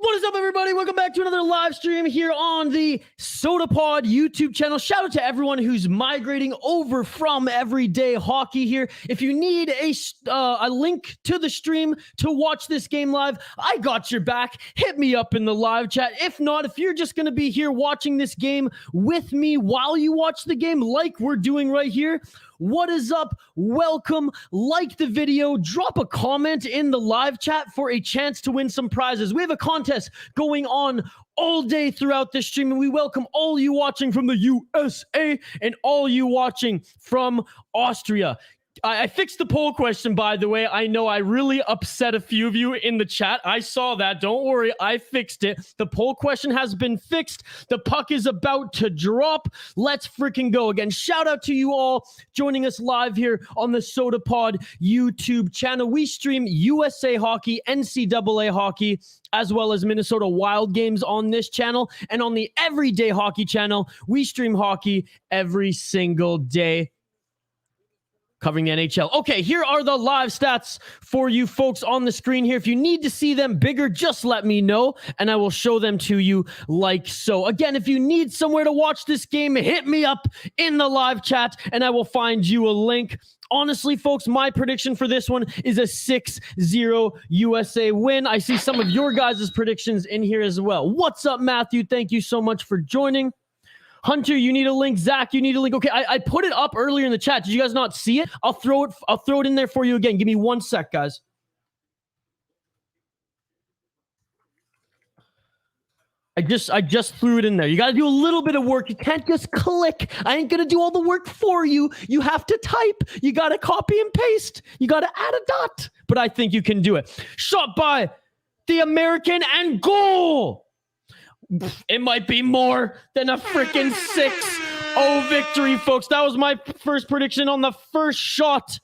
What is up, everybody? Welcome back to another live stream here on the SodaPod YouTube channel. Shout out to everyone who's migrating over from Everyday Hockey here. If you need a link to the stream to watch this game live, I got your back. Hit me up in the live chat. If not, if you're just going to be here watching this game with me while you watch the game like we're doing right here, what is up? Welcome. Like the video. Drop a comment in the live chat for a chance to win some prizes. We have a contest going on all day throughout this stream, and we welcome all you watching from the USA and all you watching from Austria. I fixed the poll question, by the way. I know I really upset a few of you in the chat. I saw that. Don't worry. I fixed it. The poll question has been fixed. The puck is about to drop. Let's freaking go. Again, shout out to you all joining us live here on the SodaPod YouTube channel. We stream USA Hockey, NCAA Hockey, as well as Minnesota Wild games on this channel. And on the Everyday Hockey channel, we stream hockey every single day, covering the NHL. Okay, here are the live stats for you folks on the screen here. If you need to see them bigger, just let me know, and I will show them to you like so. Again, if you need somewhere to watch this game, hit me up in the live chat, and I will find you a link. Honestly, folks, my prediction for this one is a 6-0 USA win. I see some of your guys' predictions in here as well. What's up, Matthew? Thank you so much for joining. Hunter, you need a link. Zach, you need a link. Okay, I put it up earlier in the chat. Did you guys not see it? I'll throw it in there for you again. Give me 1 sec, guys. I just threw it in there. You got to do a little bit of work. You can't just click. I ain't going to do all the work for you. You have to type. You got to copy and paste. You got to add a dot. But I think you can do it. Shot by the American and goal. It might be more than a freaking 6-0 victory, folks. That was my first prediction on the first shot.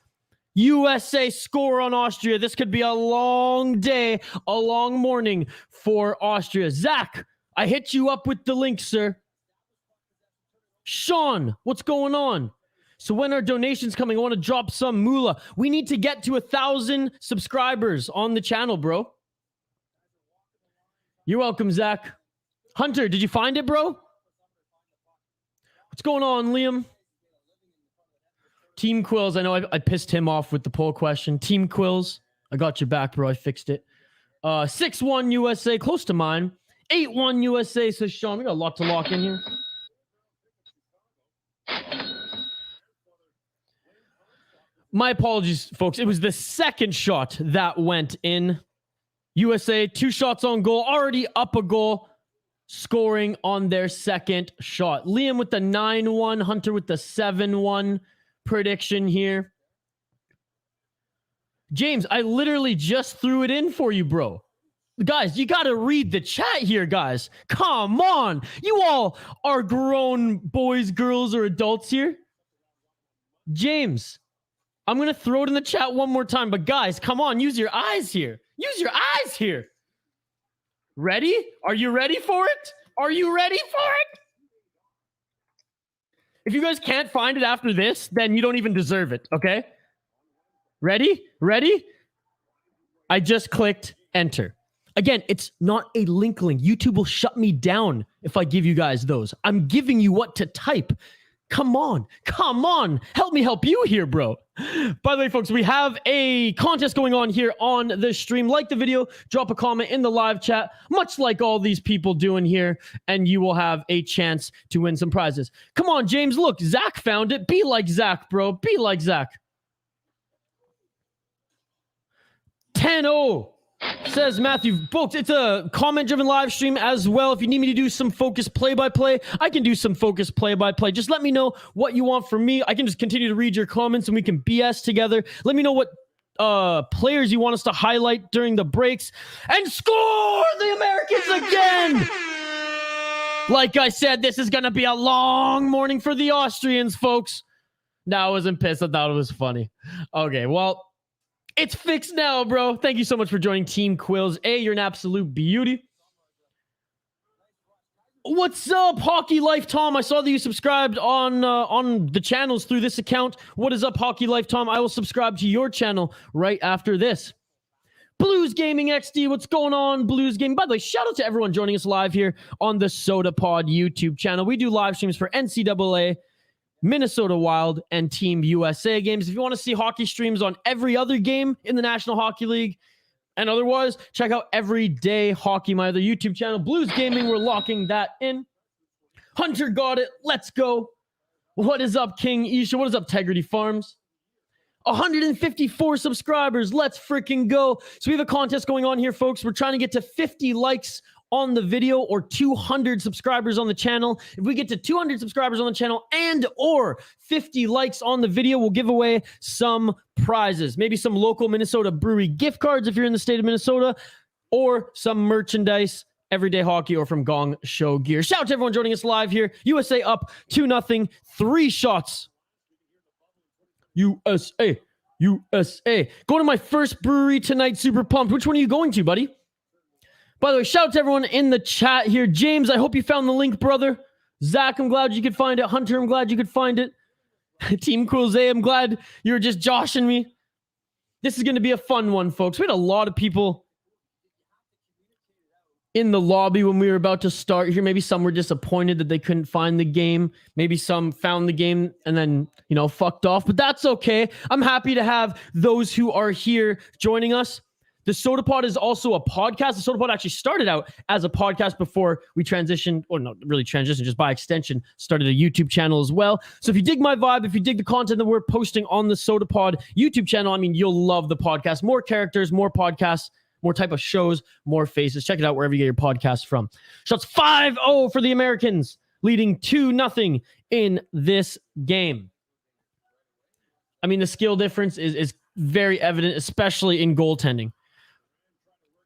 USA score on Austria. This could be a long day, a long morning for Austria. Zach, I hit you up with the link, sir. Sean, what's going on? So when are donations coming? I want to drop some moolah. We need to get to 1,000 subscribers on the channel, bro. You're welcome, Zach. Hunter, did you find it, bro? What's going on, Liam? Team Quills. I know I pissed him off with the poll question. Team Quills. I got your back, bro. I fixed it. 6-1 USA. Close to mine. 8-1 USA, says Sean. We got a lot to lock in here. My apologies, folks. It was the second shot that went in. USA, 2 shots on goal. Already up a goal. Scoring on their second shot. Liam with the 9-1. Hunter with the 7-1 prediction here. James, I literally just threw it in for you, bro. Guys, you got to read the chat here, guys. Come on. You all are grown boys, girls, or adults here. James, I'm going to throw it in the chat one more time. But guys, come on. Use your eyes here. Use your eyes here. Ready? Are you ready for it? Are you ready for it? If you guys can't find it after this, then you don't even deserve it, okay? Ready? Ready? I just clicked enter. Again, it's not a link. YouTube will shut me down if I give you guys those. I'm giving you what to type. Come on. Come on. Help me help you here, bro. By the way, folks, we have a contest going on here on the stream. Like the video, drop a comment in the live chat, much like all these people doing here, and you will have a chance to win some prizes. Come on, James. Look, Zach found it. Be like Zach, bro. Be like Zach. 10-0. Says Matthew. Folks, it's a comment-driven live stream as well. If you need me to do some focus play-by-play, I can do some focus play-by-play. Just let me know what you want from me. I can just continue to read your comments and we can BS together. Let me know what players you want us to highlight during the breaks. And score the Americans again! Like I said, this is going to be a long morning for the Austrians, folks. No, I wasn't pissed. I thought it was funny. Okay, well, it's fixed now, bro. Thank you so much for joining Team Quills. You're an absolute beauty. What's up, Hockey Life Tom? I saw that you subscribed on the channels through this account. What is up, Hockey Life Tom? I will subscribe to your channel right after this. Blues Gaming XD, what's going on, Blues Gaming? By the way, shout out to everyone joining us live here on the SodaPod YouTube channel. We do live streams for NCAA, Minnesota Wild, and Team USA games. If you want to see hockey streams on every other game in the National Hockey League and otherwise, check out Everyday Hockey, my other YouTube channel. Blues Gaming, we're locking that in. Hunter got it. Let's go. What is up, King Isha? What is up, Tegrity Farms? 154 subscribers. Let's freaking go. So we have a contest going on here, folks. We're trying to get to 50 likes on the video or 200 subscribers on the channel. If we get to 200 subscribers on the channel and or 50 likes on the video, we'll give away some prizes. Maybe some local Minnesota brewery gift cards if you're in the state of Minnesota, or some merchandise, Everyday Hockey, or from Gong Show Gear. Shout out to everyone joining us live here. USA up 2-0. 3 shots. USA. Going to my first brewery tonight. Super pumped. Which one are you going to, buddy? By the way, shout out to everyone in the chat here. James, I hope you found the link, brother. Zach, I'm glad you could find it. Hunter, I'm glad you could find it. Team Coolzay, I'm glad you were just joshing me. This is going to be a fun one, folks. We had a lot of people in the lobby when we were about to start here. Maybe some were disappointed that they couldn't find the game. Maybe some found the game and then, fucked off. But that's okay. I'm happy to have those who are here joining us. The SodaPod is also a podcast. The SodaPod actually started out as a podcast before we transitioned, or not really transitioned, just by extension, started a YouTube channel as well. So if you dig my vibe, if you dig the content that we're posting on the SodaPod YouTube channel, you'll love the podcast. More characters, more podcasts, more type of shows, more faces. Check it out wherever you get your podcasts from. Shots 5-0 for the Americans, leading 2-0 in this game. The skill difference is very evident, especially in goaltending.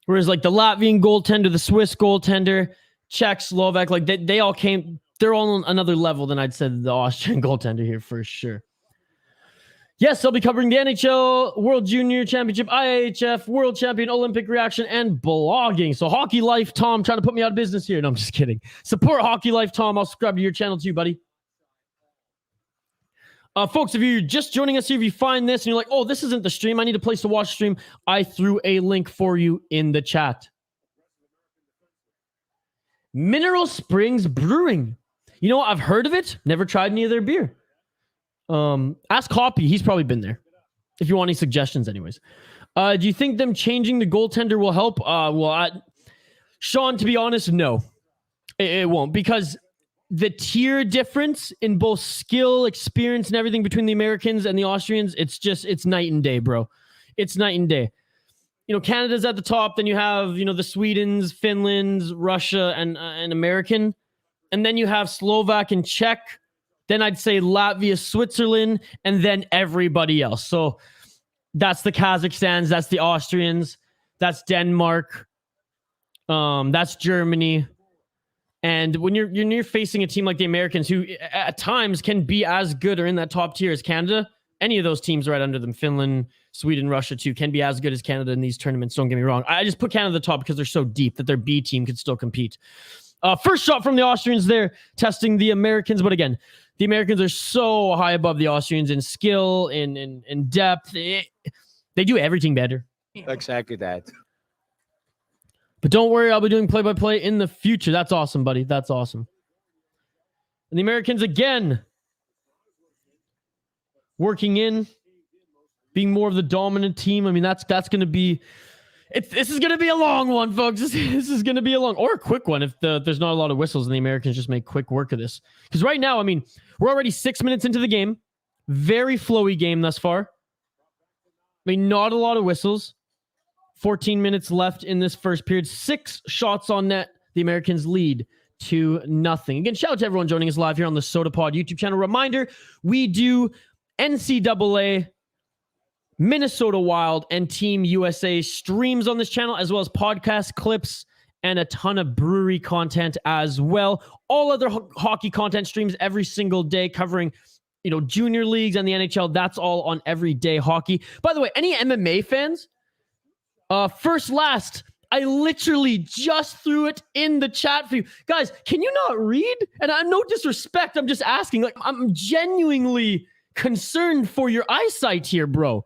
Whereas like the Latvian goaltender, the Swiss goaltender, Czech, Slovak, like they all came, they're all on another level than I'd say the Austrian goaltender here for sure. Yes, I'll be covering the NHL, World Junior Championship, IIHF, World Champion, Olympic Reaction, and blogging. So Hockey Life Tom trying to put me out of business here. No, I'm just kidding. Support Hockey Life Tom. I'll subscribe to your channel too, buddy. Folks, if you're just joining us here, if you find this and you're like, oh, this isn't the stream, I need a place to watch the stream, I threw a link for you in the chat. Mineral Springs Brewing. You know what? I've heard of it. Never tried any of their beer. Ask Hoppy. He's probably been there. If you want any suggestions anyways. Do you think them changing the goaltender will help? Sean, to be honest, no. It won't, because the tier difference in both skill, experience, and everything between the Americans and the Austrians, it's night and day, bro. It's night and day. Canada's at the top, then you have, the Swedens, Finlands, Russia, and American. And then you have Slovak and Czech. Then I'd say Latvia, Switzerland, and then everybody else. So that's the Kazakhstans, that's the Austrians, that's Denmark, that's Germany. And when you're facing a team like the Americans, who at times can be as good or in that top tier as Canada, any of those teams right under them, Finland, Sweden, Russia too, can be as good as Canada in these tournaments. Don't get me wrong. I just put Canada at the top because they're so deep that their B team could still compete. First shot from the Austrians there, testing the Americans. But again, the Americans are so high above the Austrians in skill, in depth. They do everything better. Exactly that. But don't worry, I'll be doing play-by-play in the future. That's awesome, buddy. That's awesome. And the Americans, again, working in, being more of the dominant team. That's going to be... This is going to be a long one, folks. This is going to be a long or a quick one if there's not a lot of whistles and the Americans just make quick work of this. Because right now, we're already 6 minutes into the game. Very flowy game thus far. Not a lot of whistles. 14 minutes left in this first period. 6 shots on net. The Americans lead 2-0. Again, shout out to everyone joining us live here on the SodaPod YouTube channel. Reminder, we do NCAA, Minnesota Wild, and Team USA streams on this channel, as well as podcast clips and a ton of brewery content as well. All other hockey content streams every single day covering, junior leagues and the NHL. That's all on Everyday Hockey. By the way, any MMA fans, first, last, I literally just threw it in the chat for you. Guys, can you not read? And I'm no disrespect. I'm just asking. I'm genuinely concerned for your eyesight here, bro.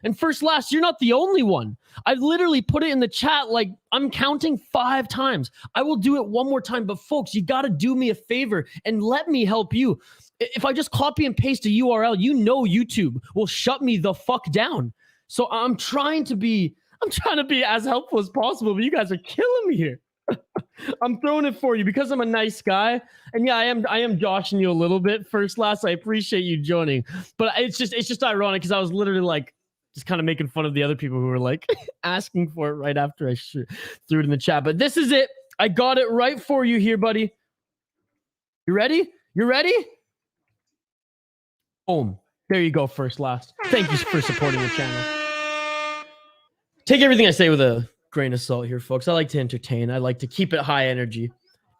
And first, last, you're not the only one. I literally put it in the chat like I'm counting 5 times. I will do it one more time, but folks, you got to do me a favor and let me help you. If I just copy and paste a URL, you know YouTube will shut me the fuck down. So I'm trying to be as helpful as possible, but you guys are killing me here. I'm throwing it for you because I'm a nice guy. And yeah, I am joshing you a little bit. First, last, I appreciate you joining. But it's just ironic because I was literally like just kind of making fun of the other people who were like asking for it right after I threw it in the chat. But this is it. I got it right for you here, buddy. You ready? You ready? Boom. There you go, first, last. Thank you for supporting the channel. Take everything I say with a grain of salt here, folks. I like to entertain. I like to keep it high energy.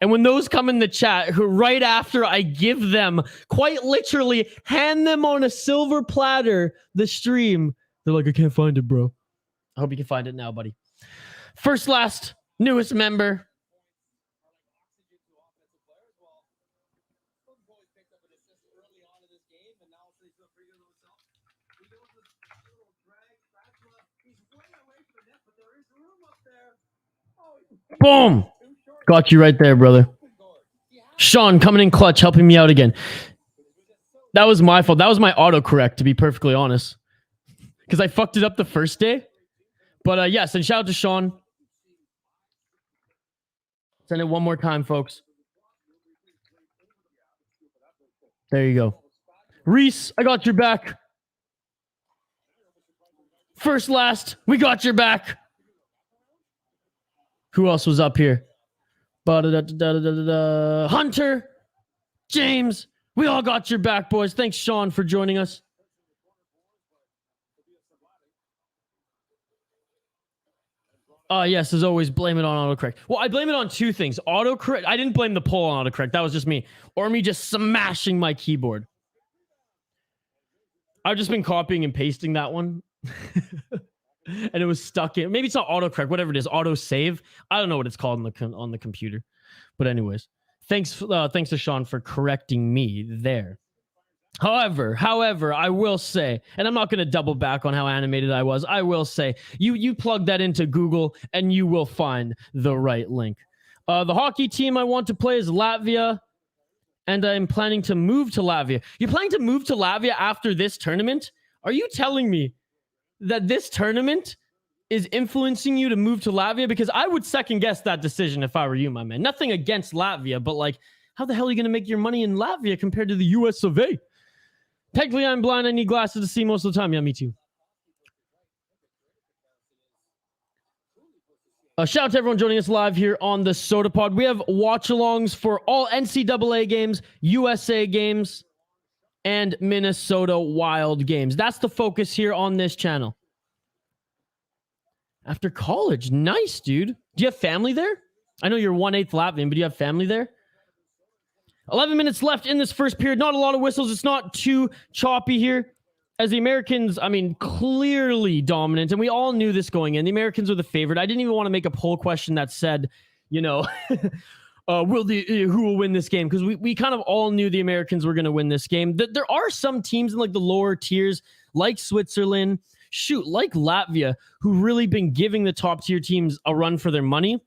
And when those come in the chat, who right after I give them, quite literally hand them on a silver platter, the stream, they're like, I can't find it, bro. I hope you can find it now, buddy. First, last, newest member. Boom. Got you right there, brother. Sean coming in clutch, helping me out again. That was my fault. That was my autocorrect, to be perfectly honest. Because I fucked it up the first day. But yes, and shout out to Sean. Send it one more time, folks. There you go. Reese, I got your back. First, last, we got your back. Who else was up here? Hunter, James, we all got your back, boys. Thanks, Sean, for joining us. Yes, as always, blame it on autocorrect. Well, I blame it on 2 things. Autocorrect. I didn't blame the poll on autocorrect. That was just me. Or me just smashing my keyboard. I've just been copying and pasting that one. And it was stuck in. Maybe it's not autocorrect, whatever it is. Auto save. I don't know what it's called on the computer. But anyways, thanks to Sean for correcting me there. However, I will say, and I'm not going to double back on how animated I was. I will say, you plug that into Google and you will find the right link. The hockey team I want to play is Latvia, and I'm planning to move to Latvia. You're planning to move to Latvia after this tournament? Are you telling me that this tournament is influencing you to move to Latvia? Because I would second guess that decision if I were you, my man. Nothing against Latvia, but like, how the hell are you going to make your money in Latvia compared to the US of A? Technically, I'm blind. I need glasses to see most of the time. Yeah, me too. Shout out to everyone joining us live here on the Soda Pod. We have watch-alongs for all NCAA games, USA games, and Minnesota Wild games. That's the focus here on this channel. After college. Nice, dude. Do you have family there? I know you're 1/8 Latvian, but do you have family there? 11 minutes left in this first period. Not a lot of whistles. It's not too choppy here. As the Americans, I mean, clearly dominant. And we all knew this going in. The Americans were the favorite. I didn't even want to make a poll question that said, you know, who will win this game? Because we kind of all knew the Americans were going to win this game. There are some teams in like the lower tiers, like Switzerland, like Latvia, who really been giving the top tier teams a run for their money.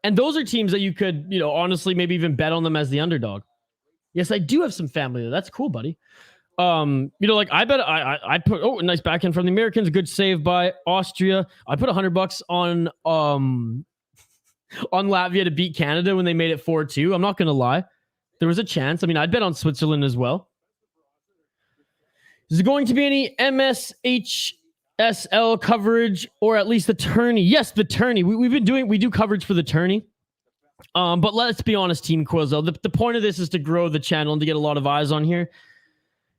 And those are teams that you could, you know, honestly, maybe even bet on them as the underdog. Yes, I do have some family there. That's cool, buddy. You know, like I bet I put, a nice backhand from the Americans. Good save by Austria. I put $100 on Latvia to beat Canada when they made it 4-2. I'm not going to lie. There was a chance. I mean, I'd bet on Switzerland as well. Is there going to be any MSHSL coverage or at least the tourney? Yes, the tourney. We do coverage for the tourney. But let's be honest, Team Quizzo. The point of this is to grow the channel and to get a lot of eyes on here.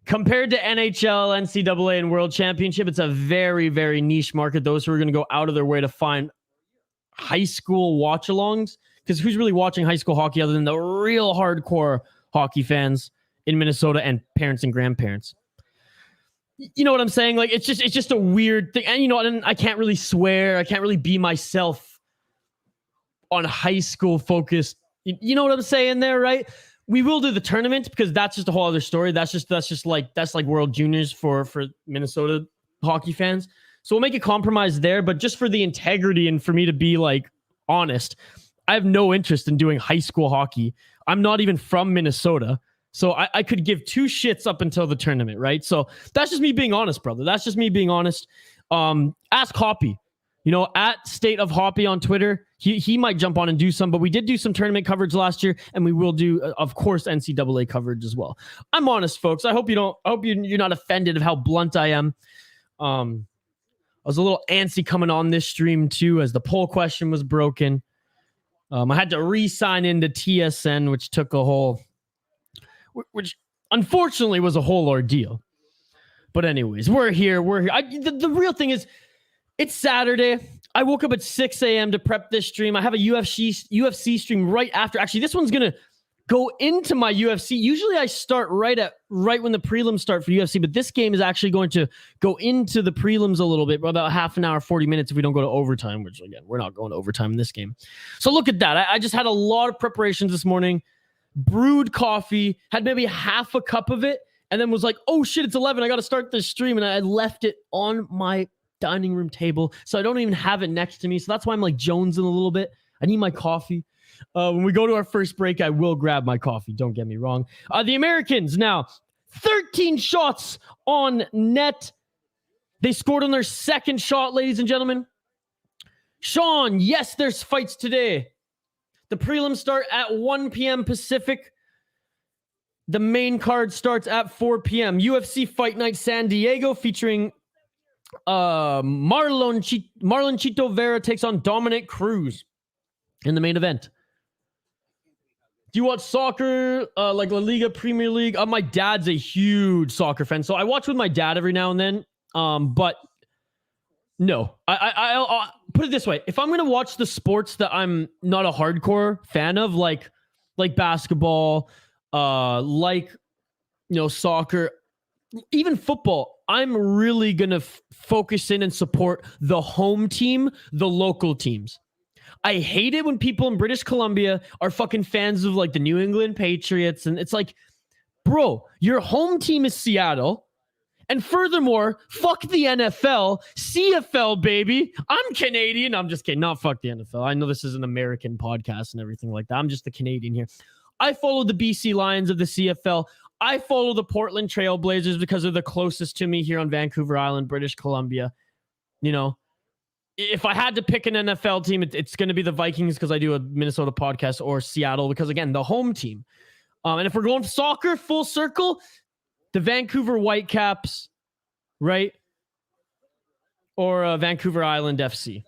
Compared to NHL, NCAA, and World Championship, it's a very, very niche market. Those who are going to go out of their way to find high school watch-alongs. Because who's really watching high school hockey other than the real hardcore hockey fans in Minnesota and parents and grandparents? You know what I'm saying? Like, it's just a weird thing. And, you know, and I can't really swear. I can't really be myself on high school focused. You know what I'm saying there, right? We will do the tournament because that's just a whole other story. That's like World Juniors for Minnesota hockey fans. So we'll make a compromise there, but just for the integrity and for me to be like honest, I have no interest in doing high school hockey. I'm not even from Minnesota. So I could give two shits up until the tournament, right? So that's just me being honest, brother. That's just me being honest. Ask Hoppy, at State of Hoppy on Twitter. He might jump on and do some, but we did do some tournament coverage last year, and we will do, of course, NCAA coverage as well. I'm honest, folks. I hope you're not offended of how blunt I am. I was a little antsy coming on this stream too, as the poll question was broken. I had to re-sign into TSN, which unfortunately was a whole ordeal. But anyways, we're here. The real thing is, it's Saturday. I woke up at 6 a.m. to prep this stream. I have a UFC stream right after. Actually, this one's going to go into my UFC. Usually I start right when the prelims start for UFC, but this game is actually going to go into the prelims a little bit, about half an hour, 40 minutes if we don't go to overtime, which again, we're not going to overtime in this game. So look at that. I just had a lot of preparations this morning, brewed coffee, had maybe half a cup of it, and then was like, oh shit, it's 11. I got to start this stream. And I left it on my dining room table. So I don't even have it next to me. So that's why I'm like jonesing a little bit. I need my coffee. When we go to our first break, I will grab my coffee. Don't get me wrong. The Americans now 13 shots on net. They scored on their second shot, ladies and gentlemen. Sean, yes, there's fights today. The prelims start at 1 p.m. Pacific. The main card starts at 4 p.m. UFC Fight Night San Diego featuring Marlon Chito Vera takes on Dominic Cruz in the main event. Do you watch soccer, like La Liga, Premier League? My dad's a huge soccer fan, so I watch with my dad every now and then. But no, I'll put it this way: if I'm gonna watch the sports that I'm not a hardcore fan of, like basketball, soccer, even football, I'm really gonna focus in and support the home team, the local teams. I hate it when people in British Columbia are fucking fans of like the New England Patriots. And it's like, bro, your home team is Seattle. And furthermore, fuck the NFL, CFL, baby. I'm Canadian. I'm just kidding. Not fuck the NFL. I know this is an American podcast and everything like that. I'm just a Canadian here. I follow the BC Lions of the CFL. I follow the Portland Trail Blazers because they're the closest to me here on Vancouver Island, British Columbia. If I had to pick an NFL team, it's going to be the Vikings because I do a Minnesota podcast, or Seattle because, again, the home team. And if we're going soccer, full circle, the Vancouver Whitecaps, right? Or Vancouver Island FC.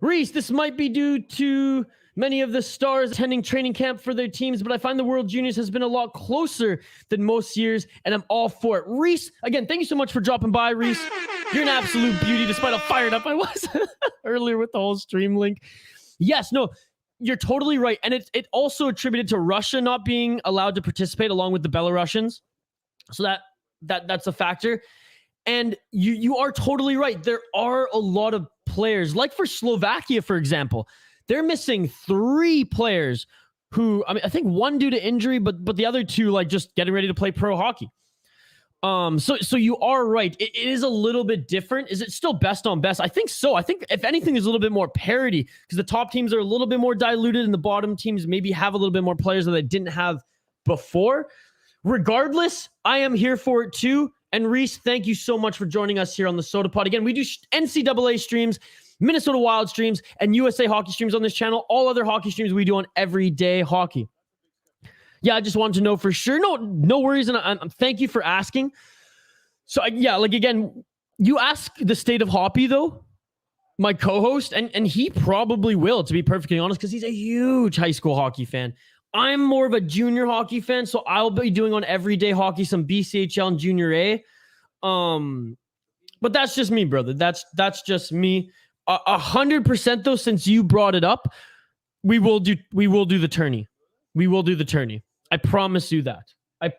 Reese, this might be due to many of the stars attending training camp for their teams, but I find the World Juniors has been a lot closer than most years, and I'm all for it. Reese, again, thank you so much for dropping by, Reese. You're an absolute beauty, despite how fired up I was earlier with the whole stream link. Yes, no, you're totally right. And it also attributed to Russia not being allowed to participate along with the Belarusians. So that's a factor. And you are totally right. There are a lot of players, like for Slovakia, for example. They're missing 3 players who, I think one due to injury, but the other 2 like just getting ready to play pro hockey. So you are right. It is a little bit different. Is it still best on best? I think so. I think if anything, there's a little bit more parity because the top teams are a little bit more diluted and the bottom teams maybe have a little bit more players that they didn't have before. Regardless, I am here for it too. And Reese, thank you so much for joining us here on the Soda Pod. Again, we do NCAA streams, Minnesota Wild streams, and USA hockey streams on this channel. All other hockey streams we do on Everyday Hockey. Yeah, I just wanted to know for sure. No worries, and thank you for asking. So, again, you ask the State of Hoppy, though, my co-host, and he probably will, to be perfectly honest, because he's a huge high school hockey fan. I'm more of a junior hockey fan, so I'll be doing on Everyday Hockey some BCHL and Junior A. But that's just me, brother. That's just me. 100% though, since you brought it up, we will do the tourney. We will do the tourney. I promise you that. I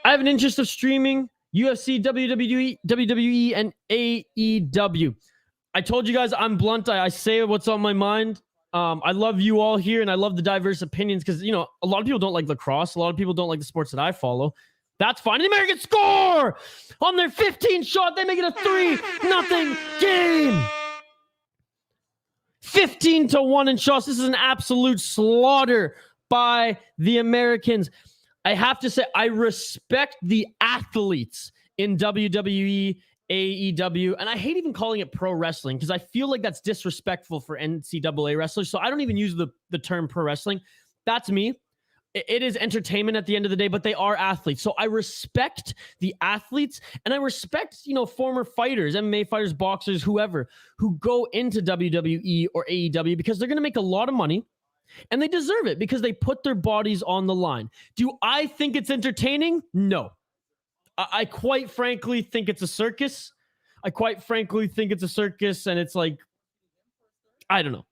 have an interest of streaming UFC, WWE, and AEW. I told you guys I'm blunt. I say what's on my mind. I love you all here, and I love the diverse opinions because, a lot of people don't like lacrosse. A lot of people don't like the sports that I follow. That's fine. The Americans score on their 15 shot. They make it a 3-0 game. 15-1 in shots. This is an absolute slaughter by the Americans. I have to say, I respect the athletes in WWE, AEW, and I hate even calling it pro wrestling because I feel like that's disrespectful for NCAA wrestlers. So I don't even use the term pro wrestling. That's me. It is entertainment at the end of the day, but they are athletes. So I respect the athletes, and I respect, former fighters, MMA fighters, boxers, whoever, who go into WWE or AEW because they're going to make a lot of money, and they deserve it because they put their bodies on the line. Do I think it's entertaining? No. I quite frankly think it's a circus. And it's like, I don't know.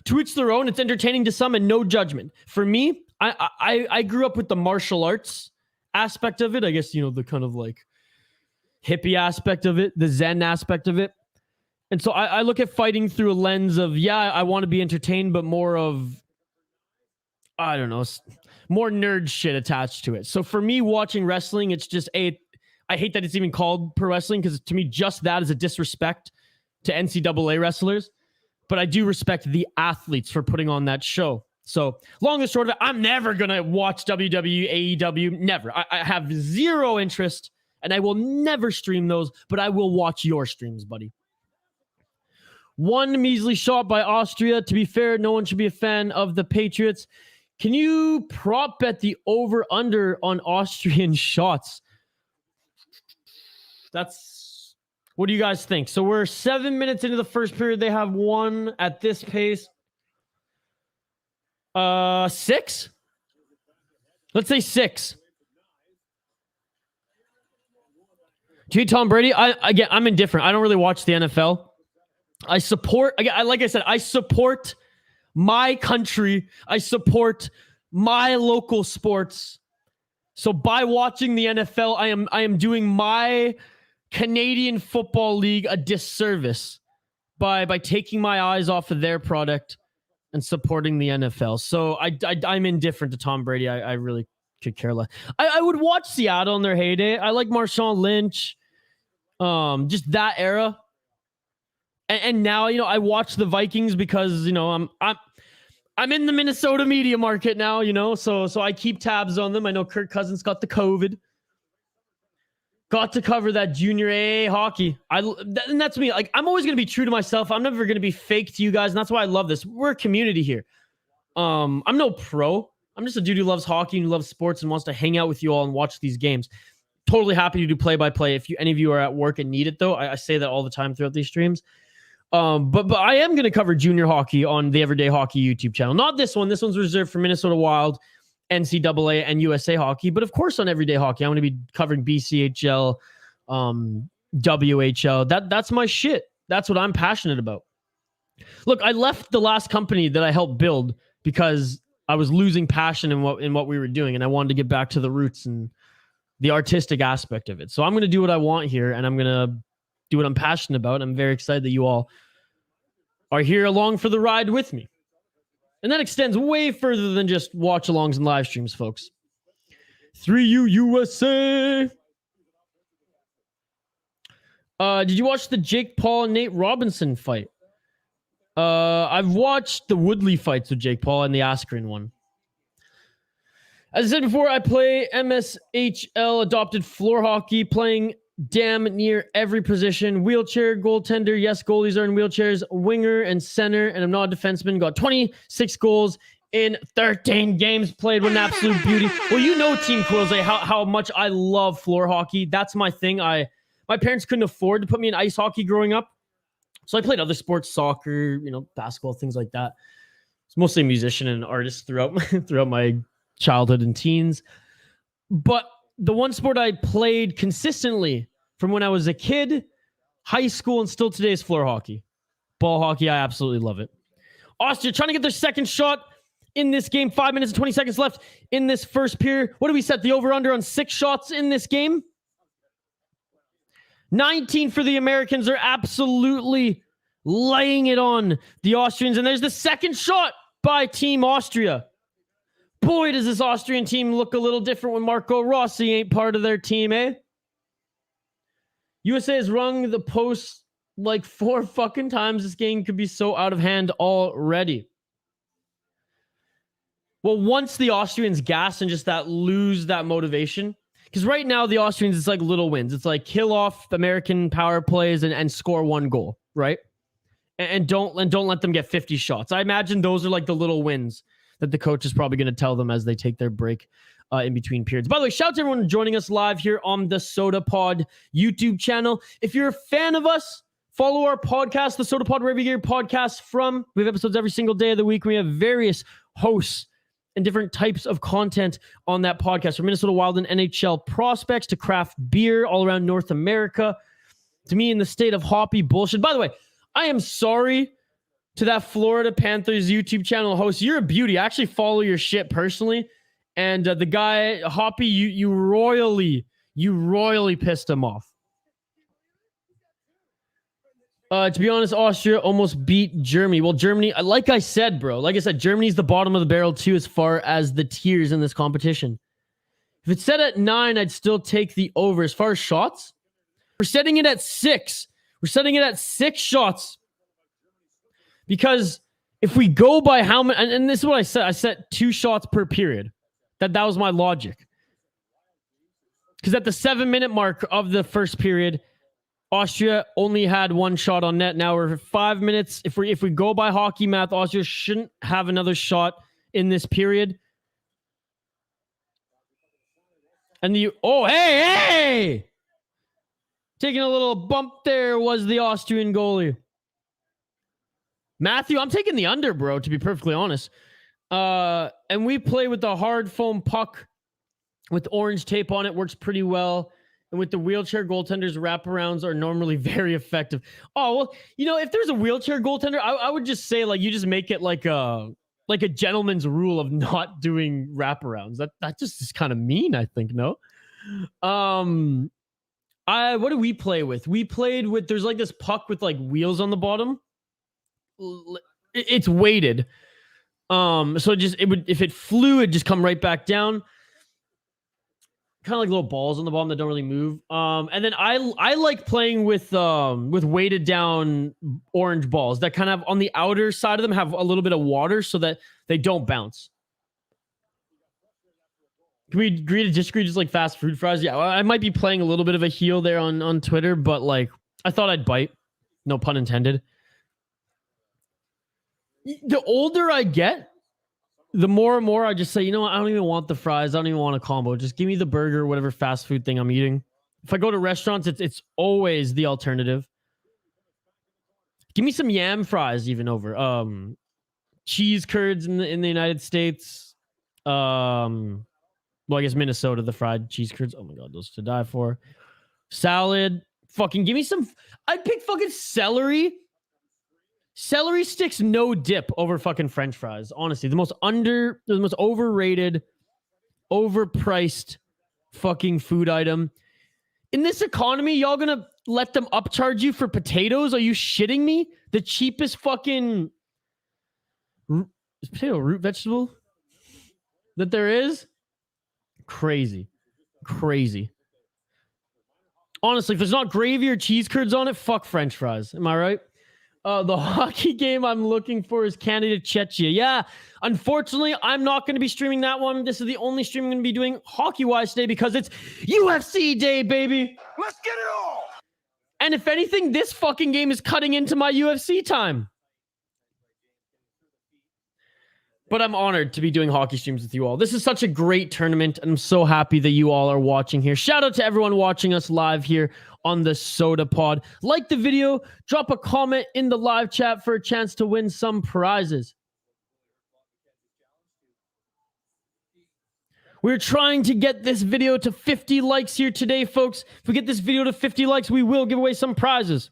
To each their own. It's entertaining to some and no judgment. For me, I grew up with the martial arts aspect of it. I guess, the kind of like hippie aspect of it, the Zen aspect of it. And so I look at fighting through a lens of, I want to be entertained, but more of, I don't know, more nerd shit attached to it. So for me, watching wrestling, it's just I hate that it's even called pro wrestling because to me, just that is a disrespect to NCAA wrestlers. But I do respect the athletes for putting on that show. So long and short of it, I'm never going to watch WWE, AEW. Never. I have zero interest and I will never stream those, but I will watch your streams, buddy. One measly shot by Austria. To be fair, no one should be a fan of the Patriots. Can you prop bet the over-under on Austrian shots? What do you guys think? So we're 7 minutes into the first period. They have one at this pace. 6? Let's say 6. To you, Tom Brady, I'm indifferent. I don't really watch the NFL. I support my country. I support my local sports. So by watching the NFL, I am doing my Canadian Football League a disservice by taking my eyes off of their product and supporting the NFL. So I'm indifferent to Tom Brady. I really could care less. I would watch Seattle in their heyday. I like Marshawn Lynch. Just that era. And now, I watch the Vikings because, I'm in the Minnesota media market now, so I keep tabs on them. I know Kirk Cousins got the COVID. Got to cover that junior AA hockey. And that's me. Like, I'm always going to be true to myself. I'm never going to be fake to you guys. And that's why I love this. We're a community here. I'm no pro. I'm just a dude who loves hockey and who loves sports and wants to hang out with you all and watch these games. Totally happy to do play-by-play. If any of you are at work and need it, though, I say that all the time throughout these streams. But I am going to cover junior hockey on the Everyday Hockey YouTube channel. Not this one. This one's reserved for Minnesota Wild, NCAA, and USA hockey. But of course, on Everyday Hockey, I'm going to be covering BCHL, WHL. That's my shit. That's what I'm passionate about. Look, I left the last company that I helped build because I was losing passion in what we were doing, and I wanted to get back to the roots and the artistic aspect of it. So I'm going to do what I want here, and I'm going to do what I'm passionate about. I'm very excited that you all are here along for the ride with me. And that extends way further than just watch-alongs and live streams, folks. 3U USA. Did you watch the Jake Paul and Nate Robinson fight? I've watched the Woodley fights with Jake Paul and the Askren one. As I said before, I play MSHL adopted floor hockey, playing damn near every position. Wheelchair, goaltender. Yes, goalies are in wheelchairs. Winger and center. And I'm not a defenseman. Got 26 goals in 13 games played. What an absolute beauty. Well, Team Quills, how much I love floor hockey. That's my thing. My parents couldn't afford to put me in ice hockey growing up. So I played other sports, soccer, basketball, things like that. I was mostly a musician and an artist throughout my childhood and teens. But the one sport I played consistently from when I was a kid, high school, and still today is floor hockey. Ball hockey, I absolutely love it. Austria trying to get their second shot in this game. 5 minutes and 20 seconds left in this first period. What do we set the over-under on 6 shots in this game? 19 for the Americans. Are absolutely laying it on the Austrians. And there's the second shot by Team Austria. Boy, does this Austrian team look a little different when Marco Rossi ain't part of their team, eh? USA has rung the post like 4 fucking times. This game could be so out of hand already. Well, once the Austrians gas and just lose that motivation, because right now the Austrians, it's like little wins. It's like kill off American power plays and score 1 goal, right? And don't let them get 50 shots. I imagine those are like the little wins that the coach is probably going to tell them as they take their break in between periods. By the way, shout out to everyone joining us live here on the Soda Pod YouTube channel. If you're a fan of us, follow our podcast, the Soda Pod, wherever you get your podcasts from. We have episodes every single day of the week. We have various hosts and different types of content on that podcast, from Minnesota Wild and NHL prospects to craft beer all around North America, to me in the state of hoppy bullshit. By the way, I am sorry to that Florida Panthers YouTube channel host. You're a beauty. I actually follow your shit personally. And the guy, Hoppy, you royally pissed him off. To be honest, Austria almost beat Germany. Well, Germany, like I said, Germany's the bottom of the barrel too as far as the tiers in this competition. If it's set at 9, I'd still take the over. As far as shots, we're setting it at 6. We're setting it at 6 shots. Because if we go by how many, and this is what I set 2 shots per period. That was my logic. Because at the 7-minute mark of the first period, Austria only had 1 shot on net. Now we're 5 minutes. If we go by hockey math, Austria shouldn't have another shot in this period. And hey! Taking a little bump there was the Austrian goalie. Matthew, I'm taking the under, bro, to be perfectly honest. And we play with the hard foam puck with orange tape on it. Works pretty well. And with the wheelchair goaltenders, wraparounds are normally very effective. Oh, well, if there's a wheelchair goaltender, I would just say, like, you just make it like a gentleman's rule of not doing wraparounds. That just is kind of mean, I think, no? What do we play with? We played with, there's like this puck with like wheels on the bottom. It's weighted. So if it flew, it'd just come right back down. Kind of like little balls on the bottom that don't really move. And then I like playing with weighted down orange balls that kind of on the outer side of them have a little bit of water so that they don't bounce. Can we agree to disagree? Just like fast food fries? Yeah, I might be playing a little bit of a heel there on Twitter, but like I thought I'd bite. No pun intended. The older I get, the more and more I just say, you know what? I don't even want the fries. I don't even want a combo. Just give me the burger, whatever fast food thing I'm eating. If I go to restaurants, it's always the alternative. Give me some yam fries even over. Cheese curds in the United States. Well, I guess Minnesota, the fried cheese curds. Oh my God, those to die for. Salad. Fucking give me some. I'd pick fucking celery. Celery sticks, no dip over fucking French fries. Honestly, the most overrated, overpriced fucking food item. In this economy, y'all gonna let them upcharge you for potatoes? Are you shitting me? The cheapest fucking potato root vegetable that there is? Crazy. Honestly, if there's not gravy or cheese curds on it, fuck French fries. Am I right? The hockey game I'm looking for is Canada Czechia. Yeah, unfortunately, I'm not going to be streaming that one. This is the only stream I'm going to be doing hockey-wise today because it's UFC day, baby. Let's get it all. And if anything, this fucking game is cutting into my UFC time. But I'm honored to be doing hockey streams with you all. This is such a great tournament, and I'm so happy that you all are watching here. Shout out to everyone watching us live here on the Soda Pod. Like the video, drop a comment in the live chat for a chance to win some prizes. We're trying to get this video to 50 likes here today, folks. If we get this video to 50 likes, we will give away some prizes.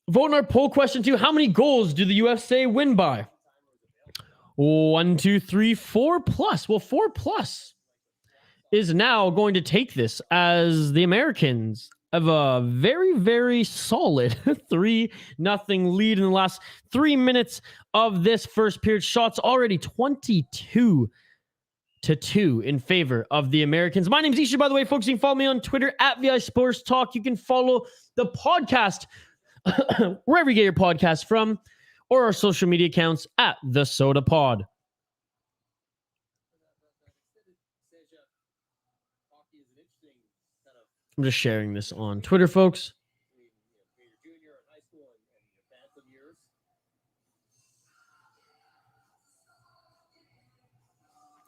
Vote in our poll question too. How many goals do the USA win by? 1, 2, 3, 4 plus. Well, 4 plus is now going to take this as the Americans of a very, very solid 3-0 lead in the last 3 minutes of this first period. Shots already 22-2 in favor of the Americans. My name is Isha, by the way, folks. You can follow me on Twitter at VI Sports Talk. You can follow the podcast wherever you get your podcast from, or our social media accounts at The Soda Pod. I'm just sharing this on Twitter, folks.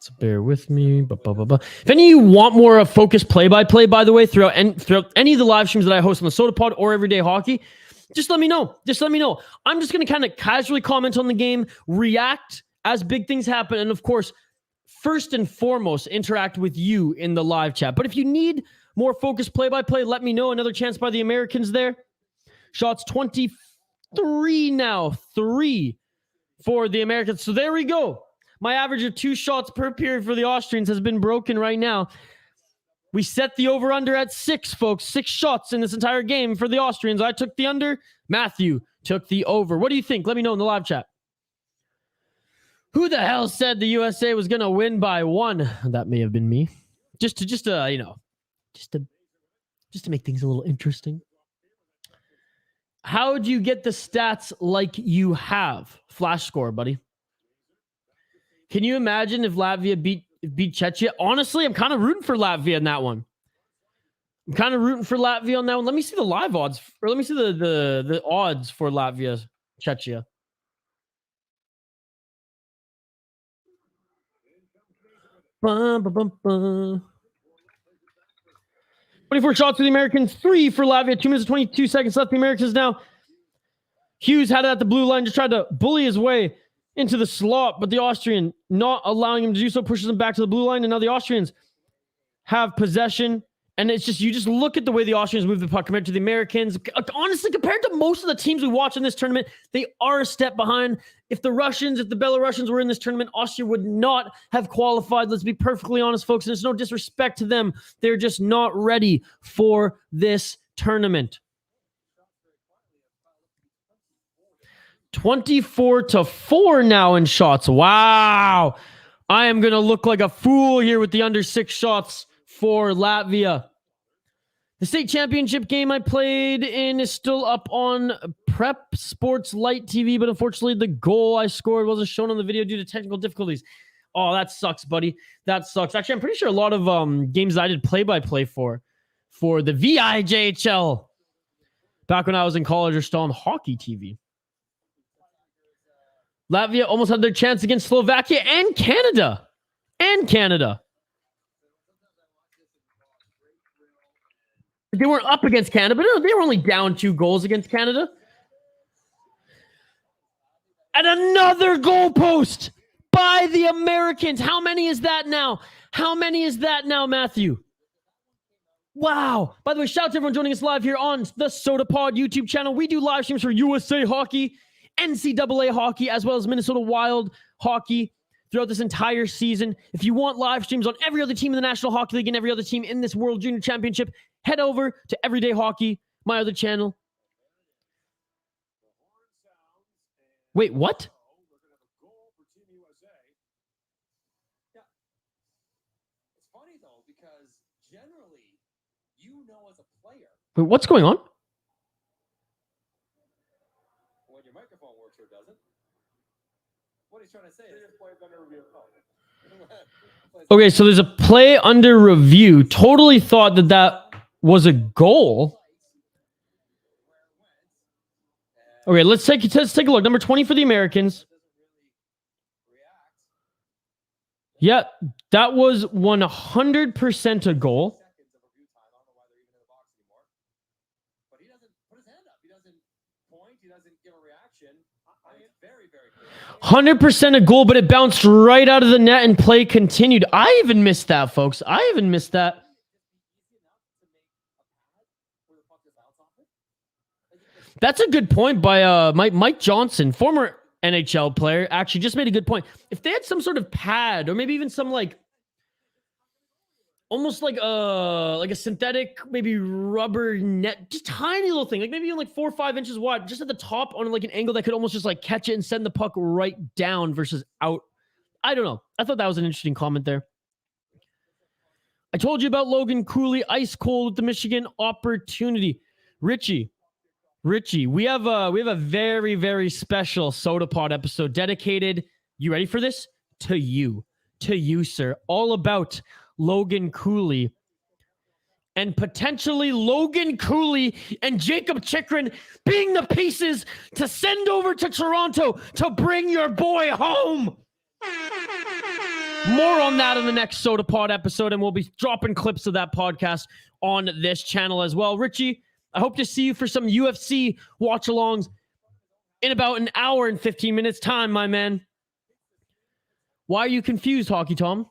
So bear with me. If any of you want more of focused play-by-play, by the way, throughout any of the live streams that I host on the Soda Pod or Everyday Hockey, just let me know. I'm just going to kind of casually comment on the game, react as big things happen, and of course, first and foremost, interact with you in the live chat. But if you need more focused play-by-play, let me know. Another chance by the Americans there. Shots 23 now. 3 for the Americans. So there we go. My average of 2 shots per period for the Austrians has been broken right now. We set the over-under at 6, folks. 6 shots in this entire game for the Austrians. I took the under. Matthew took the over. What do you think? Let me know in the live chat. Who the hell said the USA was going to win by 1? That may have been me. Just to make things a little interesting. How do you get the stats like you have? Flash score, buddy. Can you imagine if Latvia beat Czechia? Honestly, I'm kind of rooting for Latvia in that one. Let me see the live odds, or let me see the odds for Latvia, Czechia. Bum, bum, bum, bum. 24 shots for the Americans, 3 for Latvia, 2 minutes and 22 seconds left. The Americans now. Hughes had it at the blue line, just tried to bully his way into the slot, but the Austrian not allowing him to do so, pushes him back to the blue line, and now the Austrians have possession. And it's just, you just look at the way the Austrians move the puck compared to the Americans. Honestly, compared to most of the teams we watch in this tournament, they are a step behind. If the Belarusians were in this tournament, Austria would not have qualified. Let's be perfectly honest, folks. There's no disrespect to them. They're just not ready for this tournament. 24-4 now in shots. Wow. I am going to look like a fool here with the under 6 shots for Latvia. The state championship game I played in is still up on Prep Sports Light TV, but unfortunately the goal I scored wasn't shown on the video due to technical difficulties. Oh, that sucks, buddy. That sucks. Actually, I'm pretty sure a lot of games I did play-by-play for the IIHF back when I was in college are still on Hockey TV. Latvia almost had their chance against Slovakia and Canada. They weren't up against Canada, but they were only down 2 goals against Canada. And another goal post by the Americans. How many is that now? Matthew? Wow. By the way, shout out to everyone joining us live here on the Soda Pod YouTube channel. We do live streams for USA Hockey, NCAA Hockey, as well as Minnesota Wild Hockey throughout this entire season. If you want live streams on every other team in the National Hockey League and every other team in this World Junior Championship, head over to Everyday Hockey, my other channel. Wait, what? Wait, what's going on? When your microphone works or doesn't. What he's trying to say is play under review. Okay, so there's a play under review. Totally thought that was a goal. Okay, let's take a look. Number 20 for the Americans. Yeah, that was 100% a goal. 100% a goal, but it bounced right out of the net and play continued. I even missed that, folks. That's a good point by Mike Johnson, former NHL player, actually just made a good point. If they had some sort of pad or maybe even some like almost like a synthetic, maybe rubber net, just tiny little thing, like maybe like 4 or 5 inches wide, just at the top on like an angle that could almost just like catch it and send the puck right down versus out. I don't know. I thought that was an interesting comment there. I told you about Logan Cooley, ice cold with the Michigan opportunity. Richie, we have a very, very special Soda Pod episode dedicated. You ready for this? To you, sir. All about Logan Cooley and potentially Logan Cooley and Jacob Chikrin being the pieces to send over to Toronto to bring your boy home. More on that in the next Soda Pod episode, and we'll be dropping clips of that podcast on this channel as well. Richie, I hope to see you for some UFC watch-alongs in about an hour and 15 minutes time, my man. Why are you confused, Hockey Tom?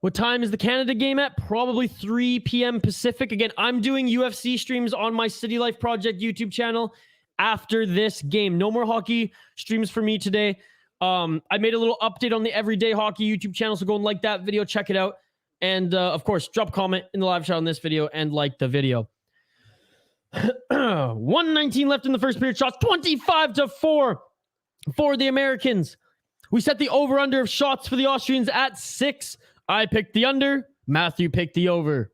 What time is the Canada game at? Probably 3 p.m. Pacific. Again, I'm doing UFC streams on my City Life Project YouTube channel after this game. No more hockey streams for me today. I made a little update on the Everyday Hockey YouTube channel, so go and like that video, check it out. And, of course, drop a comment in the live chat on this video and like the video. 1:19 left in the first period. Shots 25-4 for the Americans. We set the over-under of shots for the Austrians at 6. I picked the under. Matthew picked the over.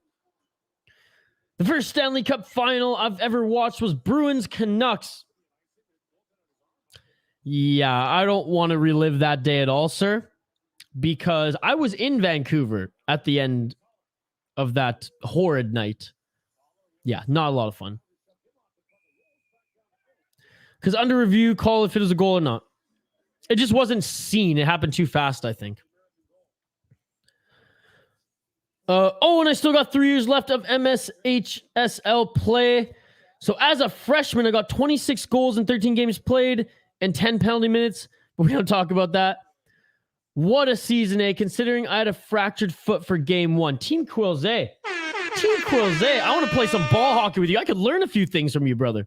The first Stanley Cup final I've ever watched was Bruins Canucks. Yeah, I don't want to relive that day at all, sir, because I was in Vancouver at the end of that horrid night. Yeah, not a lot of fun. Because under review, call if it was a goal or not. It just wasn't seen. It happened too fast, I think. And I still got 3 years left of MSHSL play. So as a freshman, I got 26 goals in 13 games played and 10 penalty minutes. But we don't talk about that. What a season, considering I had a fractured foot for game 1. Team Quilze. I want to play some ball hockey with you. I could learn a few things from you, brother.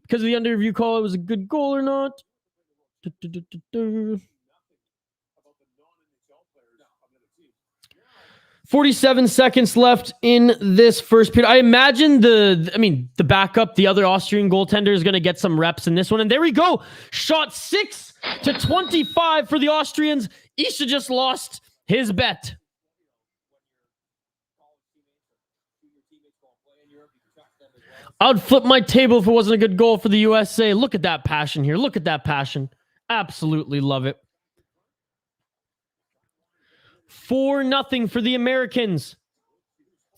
Because of the under review call, it was a good goal or not. 47 seconds left in this first period. I imagine the backup, the other Austrian goaltender, is going to get some reps in this one. And there we go. Shot 6-25 for the Austrians. Isha just lost his bet. I'd flip my table if it wasn't a good goal for the USA. Look at that passion here. Look at that passion. Absolutely love it. 4-0 for the Americans.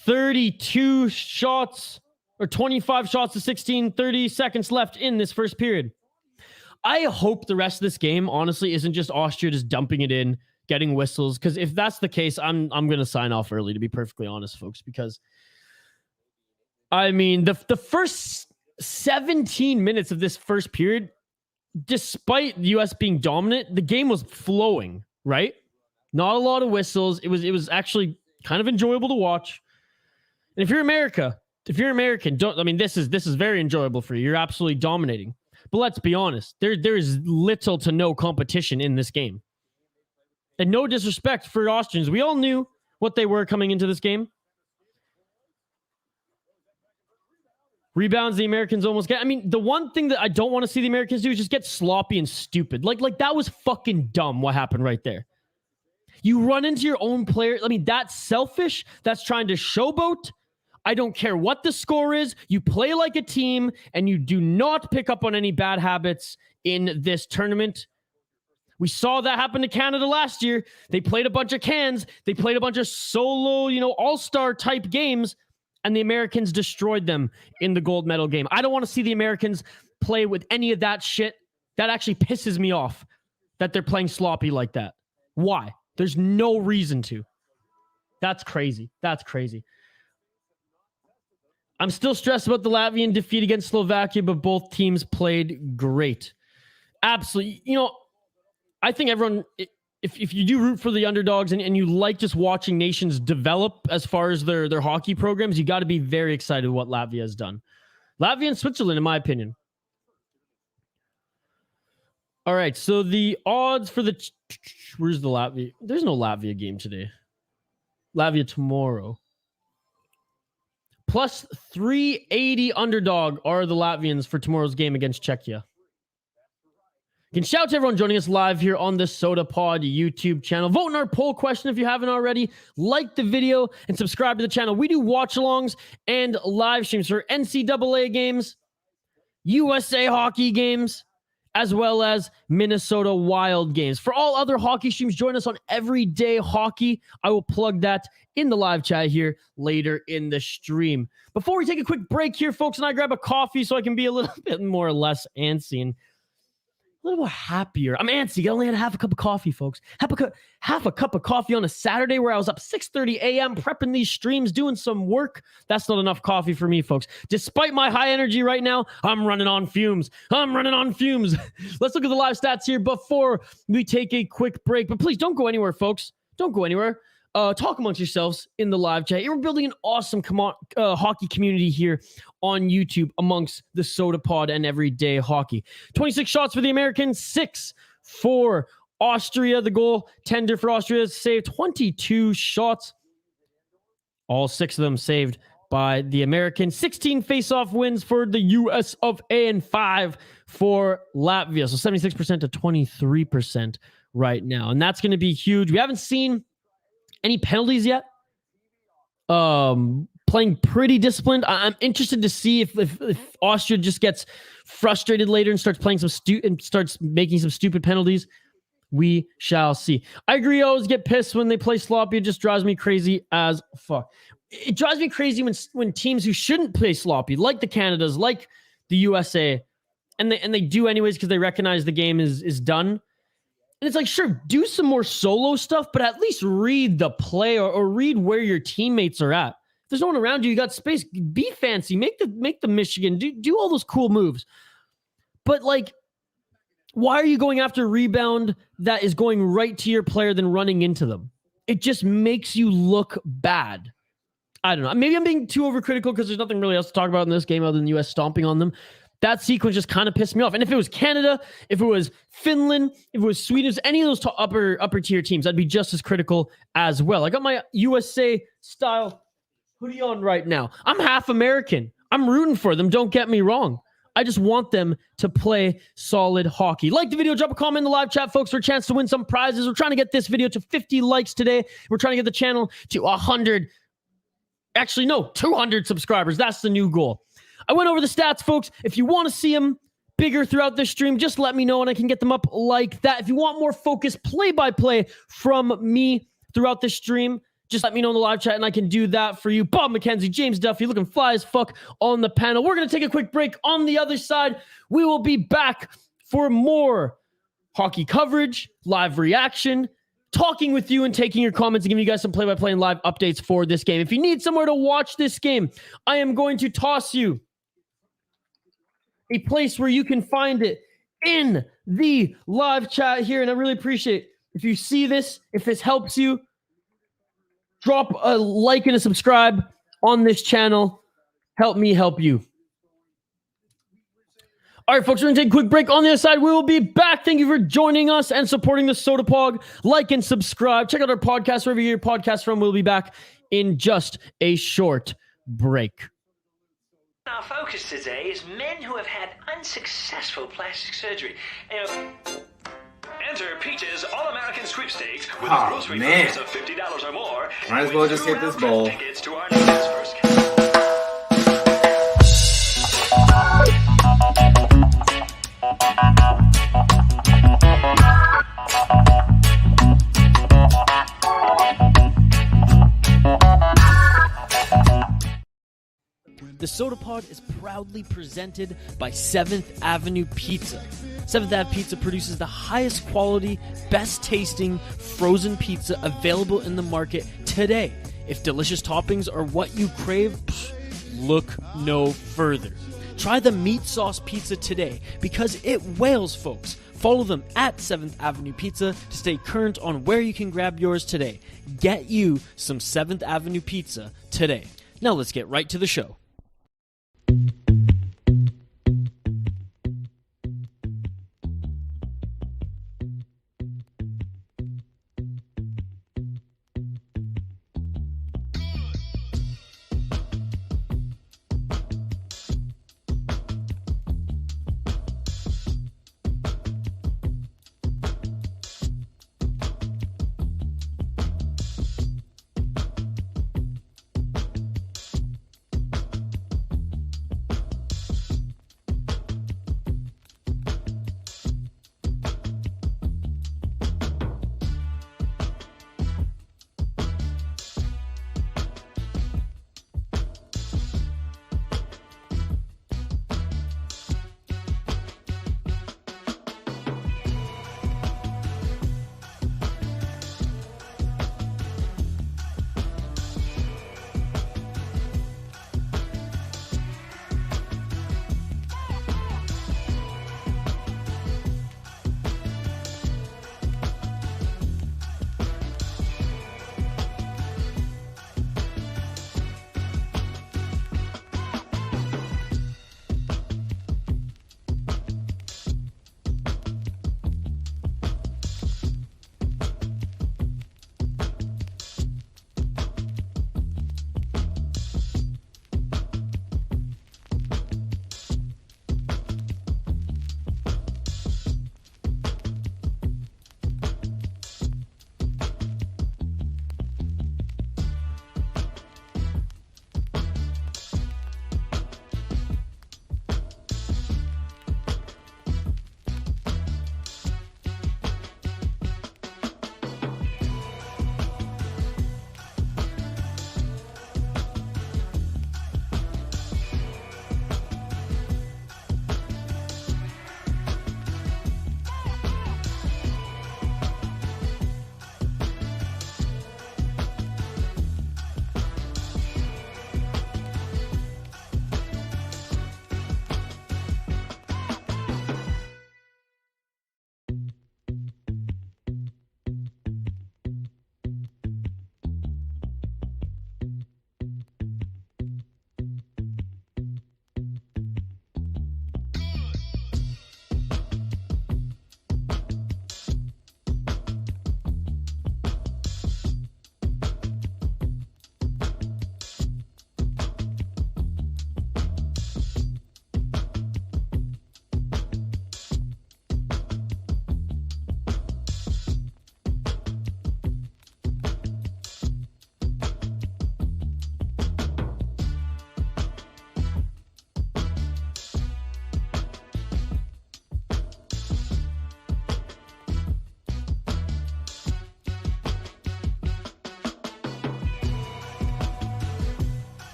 32 shots or 25 shots to 16, 30 seconds left in this first period. I hope the rest of this game, honestly, isn't just Austria just dumping it in, getting whistles. Because if that's the case, I'm going to sign off early, to be perfectly honest, folks. Because, I mean, the first 17 minutes of this first period, despite the U.S. being dominant, the game was flowing, right? Not a lot of whistles. It was actually kind of enjoyable to watch. And if you're American, this is very enjoyable for you. You're absolutely dominating. But let's be honest, there is little to no competition in this game. And no disrespect for Austrians. We all knew what they were coming into this game. Rebounds the Americans almost get. I mean, the one thing that I don't want to see the Americans do is just get sloppy and stupid. Like that was fucking dumb what happened right there. You run into your own player. I mean, that's selfish. That's trying to showboat. I don't care what the score is. You play like a team, and you do not pick up on any bad habits in this tournament. We saw that happen to Canada last year. They played a bunch of cans. They played a bunch of solo, all-star type games, and the Americans destroyed them in the gold medal game. I don't want to see the Americans play with any of that shit. That actually pisses me off that they're playing sloppy like that. Why? There's no reason to. That's crazy. I'm still stressed about the Latvian defeat against Slovakia, but both teams played great. Absolutely. I think everyone, if you do root for the underdogs and you like just watching nations develop as far as their hockey programs, you got to be very excited what Latvia has done. Latvia and Switzerland, in my opinion. All right, so the odds for where's the Latvia? There's no Latvia game today. Latvia tomorrow. Plus 380 underdog are the Latvians for tomorrow's game against Czechia. You can shout to everyone joining us live here on the Soda Pod YouTube channel. Vote in our poll question if you haven't already. Like the video and subscribe to the channel. We do watch-alongs and live streams for NCAA games, USA hockey games, as well as Minnesota Wild games. For all other hockey streams, join us on Everyday Hockey. I will plug that in the live chat here later in the stream. Before we take a quick break here, folks, and I grab a coffee so I can be a little bit more or less antsy and a little more happier. I'm antsy. I only had half a cup of coffee, folks. Half a cup of coffee on a Saturday where I was up 6:30 a.m. prepping these streams, doing some work. That's not enough coffee for me, folks. Despite my high energy right now, I'm running on fumes. Let's look at the live stats here before we take a quick break. But please don't go anywhere, folks. Don't go anywhere. Talk amongst yourselves in the live chat. We're building an awesome hockey community here on YouTube amongst the Soda Pod and Everyday Hockey. 26 shots for the Americans, 6 for Austria. The goaltender for Austria saved 22 shots. All 6 of them saved by the Americans. 16 face-off wins for the US of A and 5 for Latvia. So 76% to 23% right now. And that's going to be huge. We haven't seen any penalties yet? Playing pretty disciplined. I'm interested to see if Austria just gets frustrated later and starts playing starts making some stupid penalties. We shall see. I agree. I always get pissed when they play sloppy. It just drives me crazy as fuck. It drives me crazy when teams who shouldn't play sloppy, like the Canadas, like the USA, and they do anyways because they recognize the game is done. And it's like, sure, do some more solo stuff, but at least read the play or read where your teammates are at. If there's no one around you, you got space, be fancy, make the Michigan, do all those cool moves. But like, why are you going after a rebound that is going right to your player than running into them? It just makes you look bad. I don't know. Maybe I'm being too overcritical because there's nothing really else to talk about in this game other than the U.S. stomping on them. That sequence just kind of pissed me off. And if it was Canada, if it was Finland, if it was Sweden, if it was any of those upper tier teams, I'd be just as critical as well. I got my USA style hoodie on right now. I'm half American. I'm rooting for them. Don't get me wrong. I just want them to play solid hockey. Like the video, drop a comment in the live chat, folks, for a chance to win some prizes. We're trying to get this video to 50 likes today. We're trying to get the channel to 100. Actually, no, 200 subscribers. That's the new goal. I went over the stats, folks. If you want to see them bigger throughout this stream, just let me know and I can get them up like that. If you want more focused play-by-play from me throughout this stream, just let me know in the live chat and I can do that for you. Bob McKenzie, James Duffy, looking fly as fuck on the panel. We're going to take a quick break. On the other side, we will be back for more hockey coverage, live reaction, talking with you and taking your comments and giving you guys some play-by-play and live updates for this game. If you need somewhere to watch this game, I am going to toss you a place where you can find it in the live chat here. And I really appreciate if you see this, if this helps you, drop a like and a subscribe on this channel. Help me help you. All right, folks, we're going to take a quick break. On the other side, we will be back. Thank you for joining us and supporting the Soda Pog. Like and subscribe. Check out our podcast wherever you get your podcast from. We'll be back in just a short break. Our focus today is men who have had unsuccessful plastic surgery. Enter Peach's All-American Sweepstakes with a grocery purchase of $50 or more. Might as well just hit this bowl. Tickets to our nation's first The Soda Pod is proudly presented by 7th Avenue Pizza. 7th Ave Pizza produces the highest quality, best tasting frozen pizza available in the market today. If delicious toppings are what you crave, look no further. Try the meat sauce pizza today because it wails, folks. Follow them at 7th Avenue Pizza to stay current on where you can grab yours today. Get you some 7th Avenue Pizza today. Now let's get right to the show.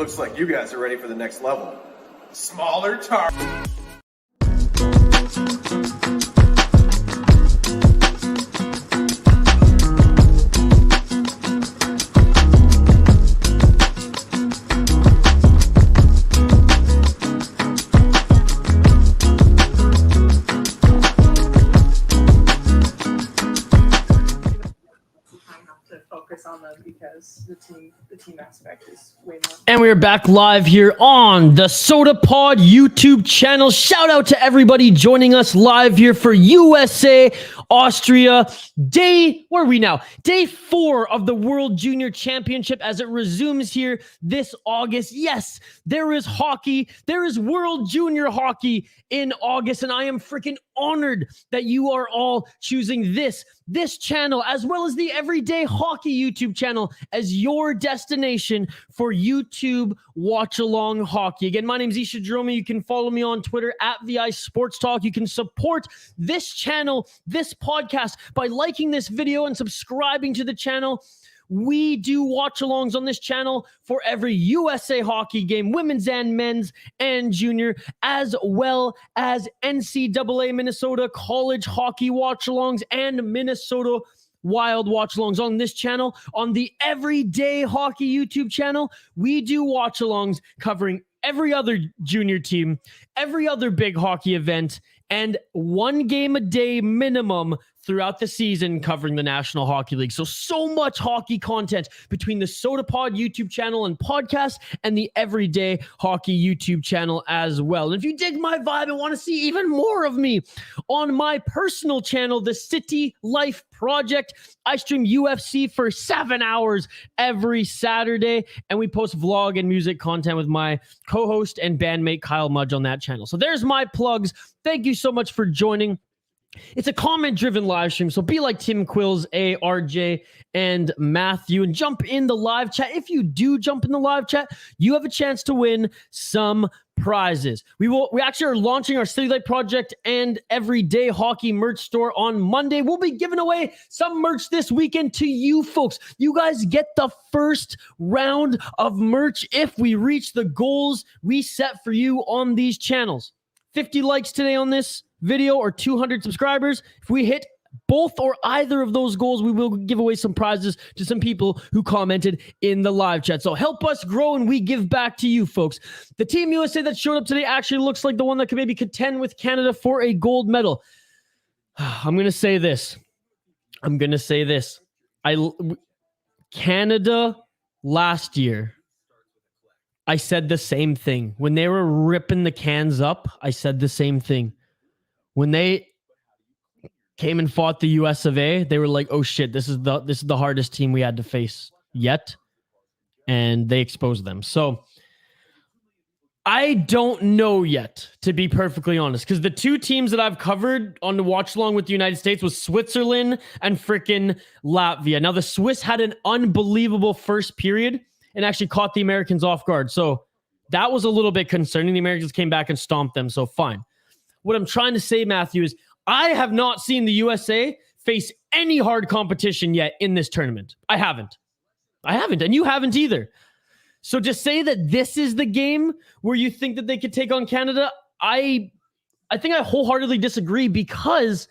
Looks like you guys are ready for the next level. Smaller target. On them because the team aspect is way more. And we're back live here on the Soda Pod YouTube channel. Shout out to everybody joining us live here for USA, Austria. Where are we now? Day 4 of the World Junior Championship as it resumes here this August. Yes, there is hockey. There is World Junior Hockey in August, and I am freaking honored that you are all choosing this channel, as well as the Everyday Hockey YouTube channel, as your destination for YouTube watch-along hockey. Again, my name is Isha Jerome. You can follow me on Twitter at VI Sports Talk. You can support this channel, this podcast, by liking this video and subscribing to the channel. We do watch-alongs on this channel for every USA hockey game, women's and men's and junior, as well as NCAA Minnesota college hockey watch-alongs and Minnesota Wild watch-alongs on this channel. On the Everyday Hockey YouTube channel, we do watch-alongs covering every other junior team, every other big hockey event, and 1 game a day minimum throughout the season covering the National Hockey League. So much hockey content between the Soda Pod YouTube channel and podcast and the Everyday Hockey YouTube channel as well. And if you dig my vibe and want to see even more of me on my personal channel, the City Life Project, I stream UFC for 7 hours every Saturday, and we post vlog and music content with my co-host and bandmate Kyle Mudge on that channel. So there's my plugs. Thank you so much for joining. It's a comment-driven live stream, so be like Tim Quills, RJ, and Matthew, and jump in the live chat. If you do jump in the live chat, you have a chance to win some prizes. We actually are launching our City Light Project and Everyday Hockey merch store on Monday. We'll be giving away some merch this weekend to you folks. You guys get the first round of merch if we reach the goals we set for you on these channels. 50 likes today on this video or 200 subscribers. If we hit both or either of those goals, we will give away some prizes to some people who commented in the live chat. So help us grow and we give back to you folks. The Team USA that showed up today actually looks like the one that could maybe contend with Canada for a gold medal. I'm going to say this. Canada last year, I said the same thing. When they were ripping the cans up, I said the same thing. When they came and fought the US of A, they were like, oh shit, this is the hardest team we had to face yet. And they exposed them. So I don't know yet, to be perfectly honest, because the 2 teams that I've covered on the watch along with the United States was Switzerland and freaking Latvia. Now the Swiss had an unbelievable first period and actually caught the Americans off guard. So that was a little bit concerning. The Americans came back and stomped them. So fine. What I'm trying to say, Matthew, is I have not seen the USA face any hard competition yet in this tournament. I haven't. And you haven't either. So to say that this is the game where you think that they could take on Canada, I think I wholeheartedly disagree, because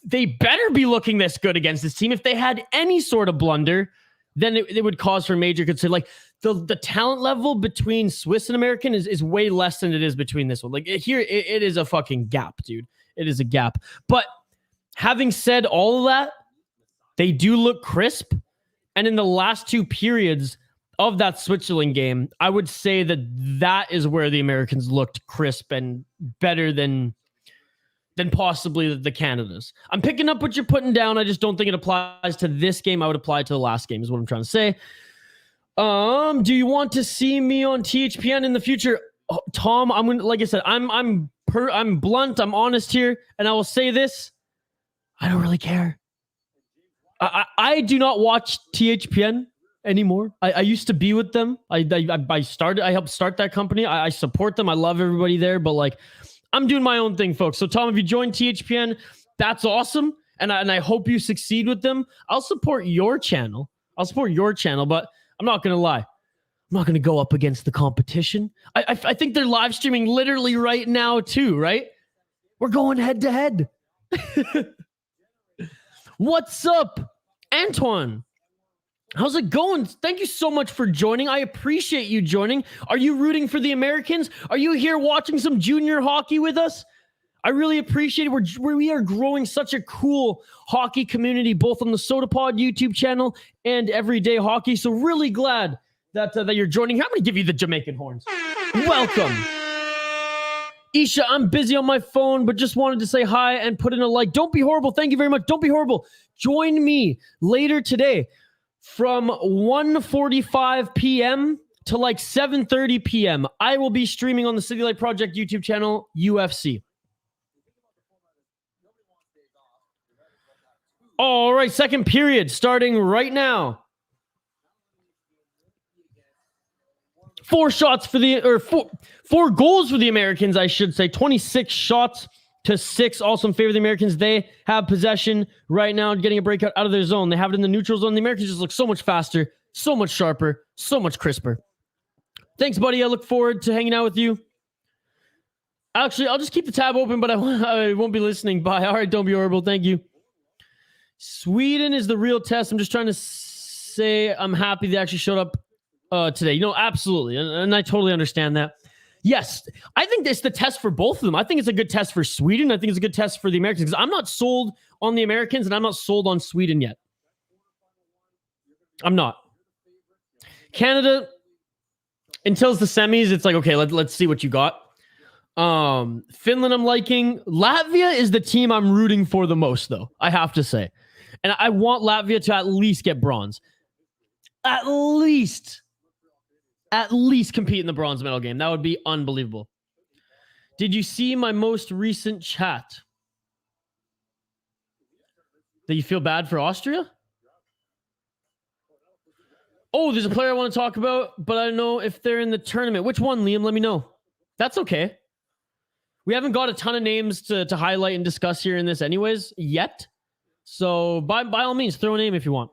they better be looking this good against this team. If they had any sort of blunder, then it would cause for major concern. Like the talent level between Swiss and American is way less than it is between this one. Like here, it is a fucking gap, dude. It is a gap. But having said all of that, they do look crisp. And in the last 2 periods of that Switzerland game, I would say that is where the Americans looked crisp and better than possibly the Canadas. I'm picking up what you're putting down. I just don't think it applies to this game. I would apply it to the last game is what I'm trying to say. Do you want to see me on THPN in the future? Oh, Tom, I'm going to, like I said, I'm blunt. I'm honest here. And I will say this. I don't really care. I do not watch THPN anymore. I used to be with them. I helped start that company. I support them. I love everybody there, but like, I'm doing my own thing, folks. So Tom, if you join THPN, that's awesome. And I hope you succeed with them. I'll support your channel. But I'm not going to lie. I'm not going to go up against the competition. I think they're live streaming literally right now too, right? We're going head to head. What's up, Antoine? How's it going? Thank you so much for joining. I appreciate you joining. Are you rooting for the Americans? Are you here watching some junior hockey with us? I really appreciate it. We are growing such a cool hockey community, both on the SodaPod YouTube channel and Everyday Hockey. So really glad that you're joining. I'm going to give you the Jamaican horns. Welcome. Isha, I'm busy on my phone, but just wanted to say hi and put in a like. Don't be horrible. Thank you very much. Don't be horrible. Join me later today from 1:45 p.m. to like 7:30 p.m. I will be streaming on the City Light Project YouTube channel, UFC. All right, second period starting right now. 4 goals for the Americans, I should say. 26 shots to 6. Also in favor of the Americans. They have possession right now, getting a breakout out of their zone. They have it in the neutral zone. The Americans just look so much faster, so much sharper, so much crisper. Thanks, buddy. I look forward to hanging out with you. Actually, I'll just keep the tab open, but I won't be listening. Bye. All right, don't be horrible. Thank you. Sweden is the real test. I'm just trying to say I'm happy they actually showed up today. You know, absolutely. And I totally understand that. Yes, I think it's the test for both of them. I think it's a good test for Sweden. I think it's a good test for the Americans because I'm not sold on the Americans and I'm not sold on Sweden yet. I'm not. Canada, until it's the semis, it's like, okay, let's see what you got. Finland, I'm liking. Latvia is the team I'm rooting for the most, though, I have to say. And I want Latvia to at least get bronze. At least compete in the bronze medal game. That would be unbelievable. Did you see my most recent chat? That you feel bad for Austria? Oh, there's a player I want to talk about, but I don't know if they're in the tournament. Which one, Liam? Let me know. That's okay. We haven't got a ton of names to highlight and discuss here in this anyways, yet. So by all means, throw a name if you want.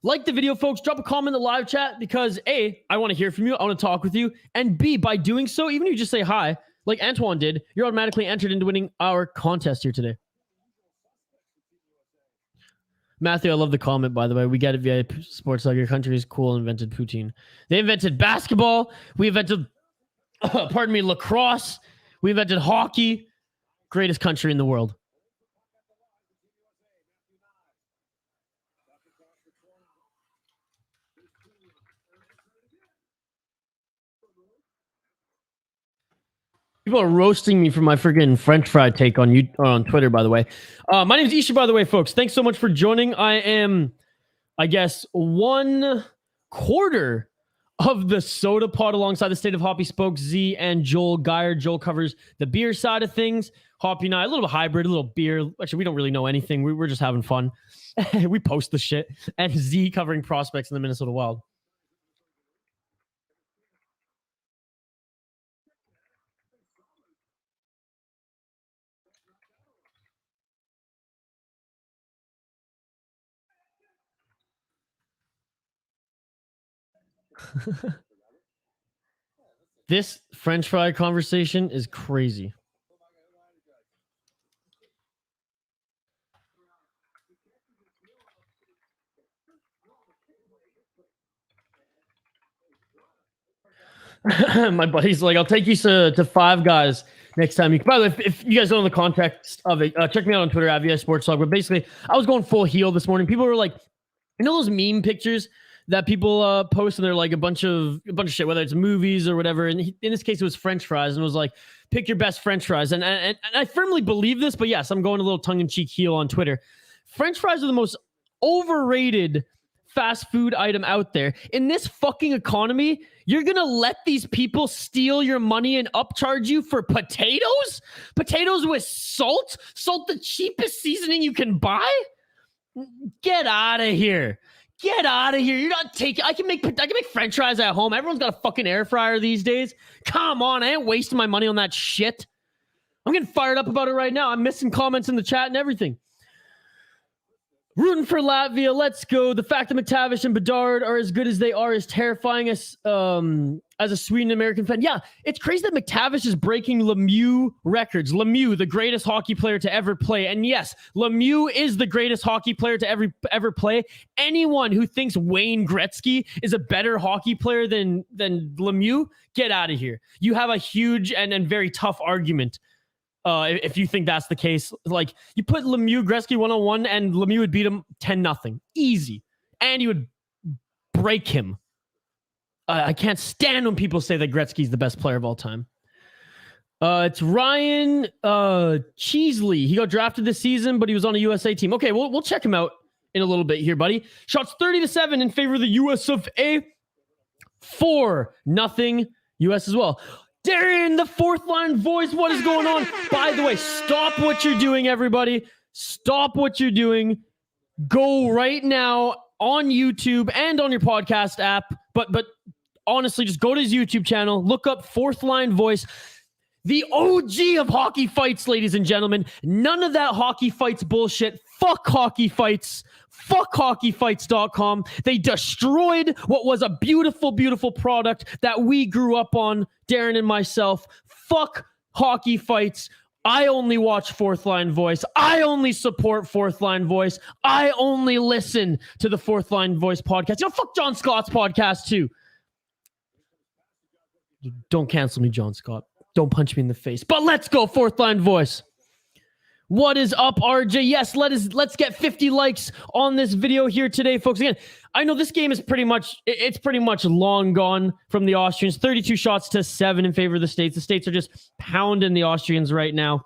Like the video, folks. Drop a comment in the live chat because A, I want to hear from you. I want to talk with you. And B, by doing so, even if you just say hi, like Antoine did, you're automatically entered into winning our contest here today. Matthew, I love the comment, by the way. We get it via sports like your country is cool and invented poutine. They invented basketball. We invented, lacrosse. We invented hockey. Greatest country in the world. People are roasting me for my freaking French fry take on Twitter, by the way. My name is Isha, by the way, folks. Thanks so much for joining. I am, I guess, 1/4 of the Soda Pod alongside the State of Hoppy Spoke, Z and Joel Geyer. Joel covers the beer side of things. Hoppy and I, a little hybrid, a little beer. Actually, we don't really know anything. We're just having fun. We post the shit. And Z covering prospects in the Minnesota Wild. This French fry conversation is crazy. My buddy's like, I'll take you to Five Guys next time. By the way, if you guys don't know the context of it, check me out on Twitter at VS Sports Talk. But basically, I was going full heel this morning. People were like, you know those meme pictures that people post and they're like a bunch of shit, whether it's movies or whatever. And in this case, it was French fries, and it was like, pick your best French fries. And I firmly believe this, but yes, I'm going a little tongue-in-cheek heel on Twitter. French fries are the most overrated fast food item out there. In this fucking economy, you're gonna let these people steal your money and upcharge you for potatoes? Potatoes with salt? Salt, the cheapest seasoning you can buy? Get out of here. Get out of here. You're not taking... I can make French fries at home. Everyone's got a fucking air fryer these days. Come on, I ain't wasting my money on that shit. I'm getting fired up about it right now. I'm missing comments in the chat and everything. Rooting for Latvia. Let's go. The fact that McTavish and Bedard are as good as they are is terrifying us as a Sweden American fan. Yeah, it's crazy that McTavish is breaking Lemieux records. Lemieux, the greatest hockey player to ever play. And yes, Lemieux is the greatest hockey player to ever play. Anyone who thinks Wayne Gretzky is a better hockey player than Lemieux, get out of here. You have a huge and very tough argument. If you think that's the case, like you put Lemieux, Gretzky 1-on-1 and Lemieux would beat him 10-0. Easy. And he would break him. I can't stand when people say that Gretzky's the best player of all time. It's Ryan Cheesley. He got drafted this season, but he was on a USA team. Okay, we'll check him out in a little bit here, buddy. Shots 30-7 in favor of the US of A. 4-0 US as well. Darren, the fourth line voice. What is going on? By the way, stop what you're doing, everybody. Stop what you're doing. Go right now on YouTube and on your podcast app. But honestly, just go to his YouTube channel. Look up Fourth Line Voice. The OG of hockey fights, ladies and gentlemen. None of that hockey fights bullshit. Fuck hockey fights. Fuck hockeyfights.com. They destroyed what was a beautiful, beautiful product that we grew up on, Darren and myself. Fuck hockey fights. I only watch Fourth Line Voice. I only support Fourth Line Voice. I only listen to the Fourth Line Voice podcast. Fuck John Scott's podcast too. Don't cancel me, John Scott. Don't punch me in the face. But let's go, Fourth Line Voice. What is up, RJ? Yes, let's get 50 likes on this video here today, folks. Again, I know this game is pretty much long gone from the Austrians. 32 shots to 7 in favor of the States. The States are just pounding the Austrians right now.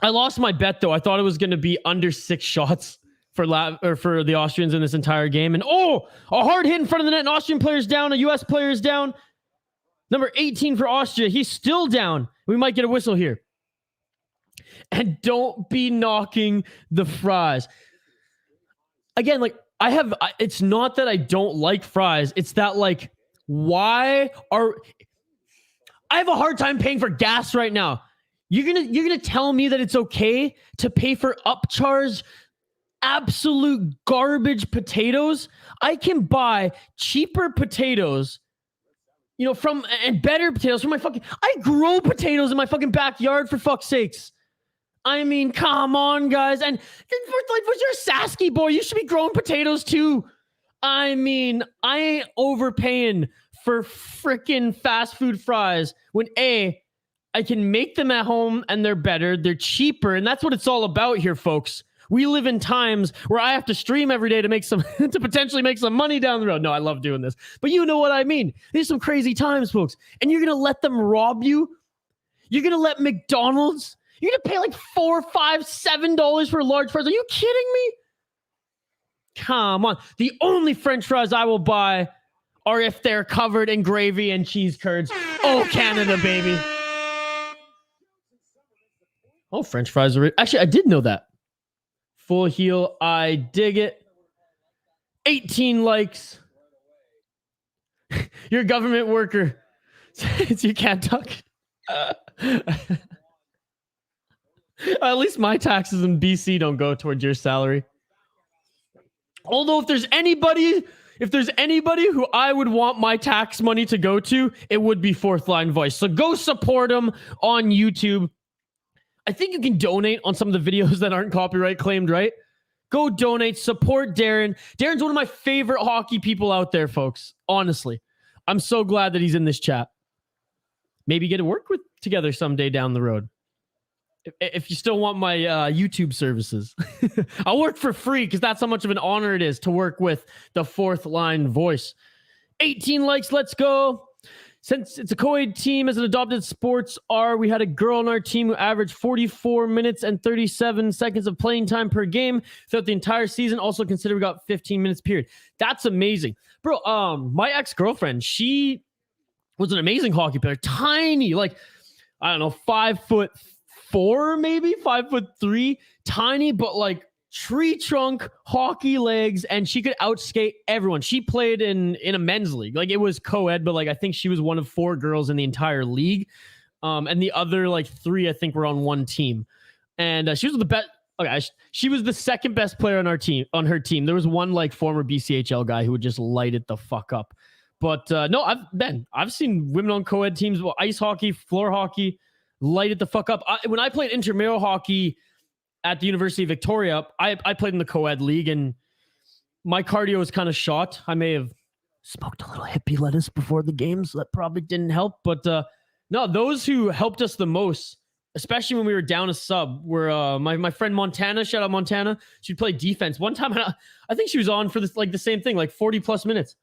I lost my bet though. I thought it was going to be under 6 shots for the Austrians in this entire game. And a hard hit in front of the net. An Austrian player's down. A US player's down. Number 18 for Austria. He's still down. We might get a whistle here. And don't be knocking the fries. Again, it's not that I don't like fries. It's that I have a hard time paying for gas right now. You're gonna tell me that it's okay to pay for upcharged, absolute garbage potatoes? I can buy cheaper potatoes, and better potatoes from I grow potatoes in my fucking backyard, for fuck's sakes. I mean, come on, guys. And was you're a Sasky boy, you should be growing potatoes too. I mean, I ain't overpaying for freaking fast food fries when I can make them at home and they're better, they're cheaper, and that's what it's all about here, folks. We live in times where I have to stream every day to make to potentially make some money down the road. No, I love doing this, but you know what I mean. These are some crazy times, folks, and you're gonna let them rob you. You're gonna let McDonald's. You're going to pay $4, $5, $7 for large fries. Are you kidding me? Come on. The only French fries I will buy are if they're covered in gravy and cheese curds. Oh, Canada, baby. Oh, French fries are... Actually, I did know that. Full heel. I dig it. 18 likes. You're a government worker. So you can't talk. At least my taxes in BC don't go towards your salary. Although if there's anybody who I would want my tax money to go to, it would be Fourth Line Voice. So go support them on YouTube. I think you can donate on some of the videos that aren't copyright claimed, right? Go donate, support Darren. Darren's one of my favorite hockey people out there, folks. Honestly, I'm so glad that he's in this chat. Maybe get to work together someday down the road. If you still want my YouTube services, I'll work for free because that's how much of an honor it is to work with the Fourth Line Voice. 18 likes, let's go. Since it's a co-ed team as an adopted sports R, we had a girl on our team who averaged 44 minutes and 37 seconds of playing time per game throughout the entire season. Also consider we got 15 minutes period. That's amazing. Bro, my ex-girlfriend, she was an amazing hockey player. Tiny, I don't know, 5'4", maybe 5'3", tiny, but tree trunk hockey legs, and she could outskate everyone. She played in a men's league. It was co-ed, but I think she was one of 4 girls in the entire league. And the other 3, I think, were on one team. And she was the best. Okay, she was the second best player on our team. On her team, there was one like former BCHL guy who would just light it the fuck up. But no, I've seen women on co-ed teams, well, ice hockey, floor hockey, light it the fuck up. When I played intramural hockey at the University of Victoria, I played in the co-ed league, and my cardio was kind of shot. I may have smoked a little hippie lettuce before the games. That probably didn't help. But no, those who helped us the most, especially when we were down a sub, were my friend Montana. Shout out Montana. She'd play defense. One time, I think she was on for this, like the same thing, like 40 plus minutes.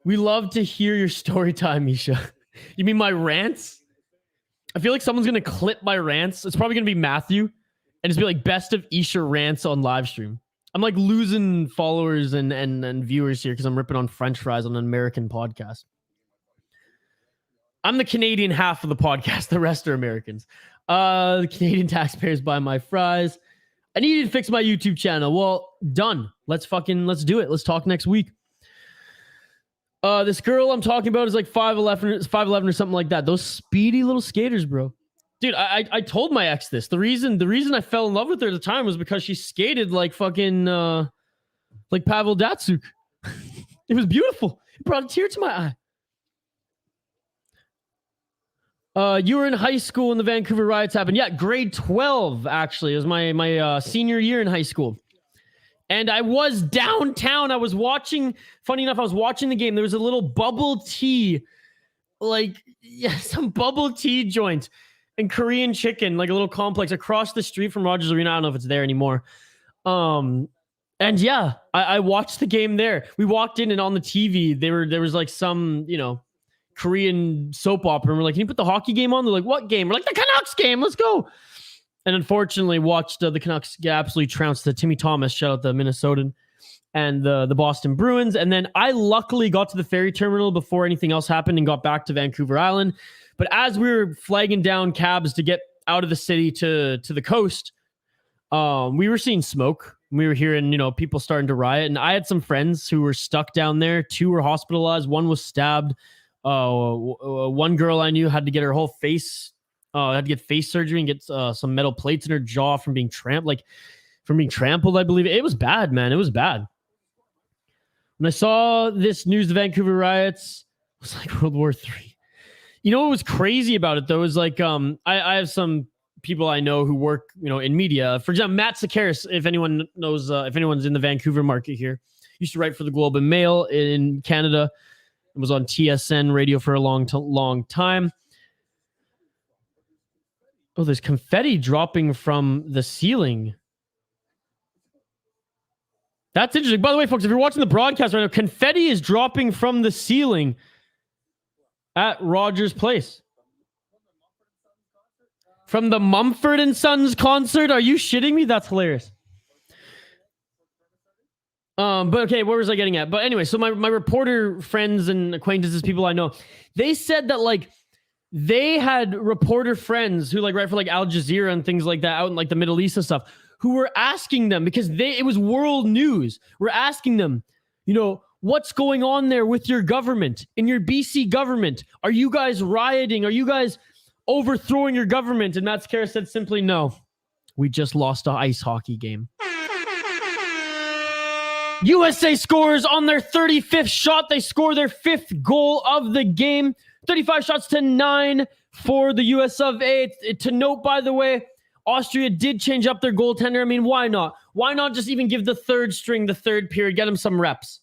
We love to hear your story time, Misha. You mean my rants? I feel like someone's going to clip my rants. It's probably going to be Matthew. And it's be like best of Isha rants on live stream. I'm like losing followers and viewers here because I'm ripping on French fries on an American podcast. I'm the Canadian half of the podcast. The rest are Americans. The Canadian taxpayers buy my fries. I needed to fix my YouTube channel. Well, done. Let's do it. Let's talk next week. This girl I'm talking about is like 5'11 or something like that. Those speedy little skaters, bro. Dude, I told my ex this. The reason I fell in love with her at the time was because she skated like fucking like Pavel Datsyuk. It was beautiful. It brought a tear to my eye. You were in high school when the Vancouver riots happened. Yeah, grade 12 actually. It was my senior year in high school. And I was downtown. I was watching, funny enough, I was watching the game. There was a little bubble tea, some bubble tea joint and Korean chicken, like a little complex across the street from Rogers Arena. I don't know if it's there anymore. And yeah, I watched the game there. We walked in and on the TV, there was like some, Korean soap opera. And we're like, can you put the hockey game on? They're like, what game? We're like, the Canucks game. Let's go. And unfortunately, watched the Canucks get absolutely trounced to Timmy Thomas. Shout out the Minnesotan and the Boston Bruins. And then I luckily got to the ferry terminal before anything else happened and got back to Vancouver Island. But as we were flagging down cabs to get out of the city to the coast, we were seeing smoke. We were hearing, people starting to riot. And I had some friends who were stuck down there. 2 were hospitalized. 1 was stabbed. One girl I knew had to get her whole face had to get face surgery and get some metal plates in her jaw from being trampled, I believe. It was bad, man. It was bad. When I saw this news, the Vancouver riots, it was like World War III. You know what was crazy about it, though, is like I have some people I know who work, in media. For example, Matt Sakaris, if anyone knows, if anyone's in the Vancouver market here, used to write for the Globe and Mail in Canada. It was on TSN radio for a long time. Oh, there's confetti dropping from the ceiling. That's interesting. By the way, folks, if you're watching the broadcast right now, confetti is dropping from the ceiling at Rogers Place. From the Mumford & Sons concert? Are you shitting me? That's hilarious. But okay, where was I getting at? But anyway, so my reporter friends and acquaintances, people I know, they said that they had reporter friends who write for Al Jazeera and things like that out in the Middle East and stuff, who were asking them, because it was world news. We're asking them, what's going on there with your government, in your BC government? Are you guys rioting? Are you guys overthrowing your government? And Matt Sakaris said simply, no, we just lost an ice hockey game. USA scores on their 35th shot. They score their 5th goal of the game. 35 shots to 9 for the US of A. To note, by the way, Austria did change up their goaltender. I mean, why not? Why not just even give the third string the third period, get him some reps?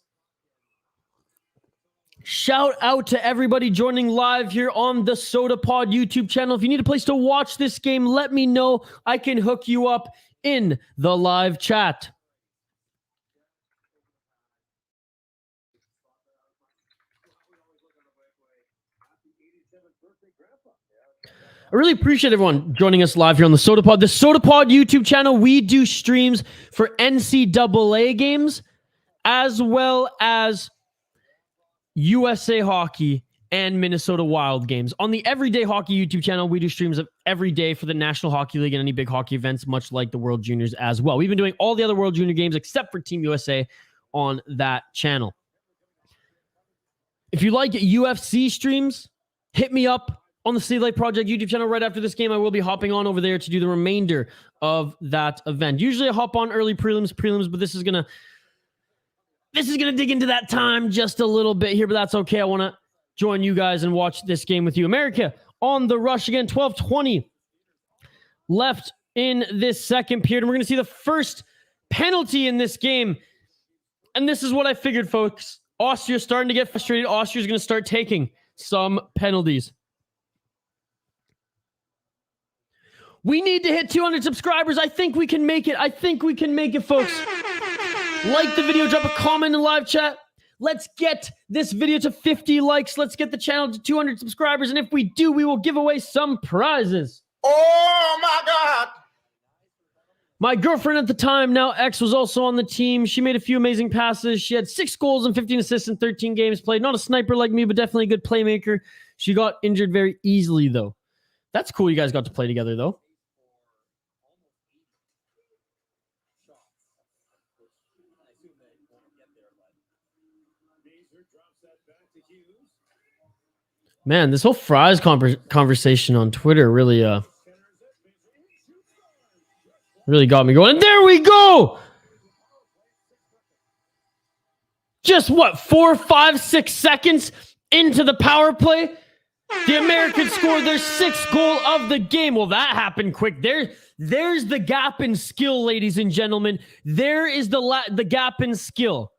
Shout out to everybody joining live here on the Soda Pod YouTube channel. If you need a place to watch this game, let me know. I can hook you up in the live chat. I really appreciate everyone joining us live here on the Soda Pod. The Soda Pod YouTube channel, we do streams for NCAA games as well as USA Hockey and Minnesota Wild games. On the Everyday Hockey YouTube channel, we do streams of every day for the National Hockey League and any big hockey events, much like the World Juniors as well. We've been doing all the other World Junior games except for Team USA on that channel. If you like UFC streams, hit me up on the City Light Project YouTube channel right after this game. I will be hopping on over there to do the remainder of that event. Usually I hop on early prelims, but this is gonna dig into that time just a little bit here, but that's okay. I want to join you guys and watch this game with you. America on the rush again, 12:20 left in this second period, and we're going to see the first penalty in this game. And this is what I figured, folks. Austria's starting to get frustrated. Austria's going to start taking some penalties. We need to hit 200 subscribers. I think we can make it. I think we can make it, folks. Like the video, drop a comment in live chat. Let's get this video to 50 likes. Let's get the channel to 200 subscribers. And if we do, we will give away some prizes. Oh my God. My girlfriend at the time, now ex, was also on the team. She made a few amazing passes. She had 6 goals and 15 assists in 13 games played. Not a sniper like me, but definitely a good playmaker. She got injured very easily, though. That's cool you guys got to play together, though. Man, this whole fries conversation on Twitter really got me going. And there we go! Just what, 4, 5, 6 seconds into the power play? The Americans scored their 6th goal of the game. Well, that happened quick. There's the gap in skill, ladies and gentlemen. There is the gap in skill.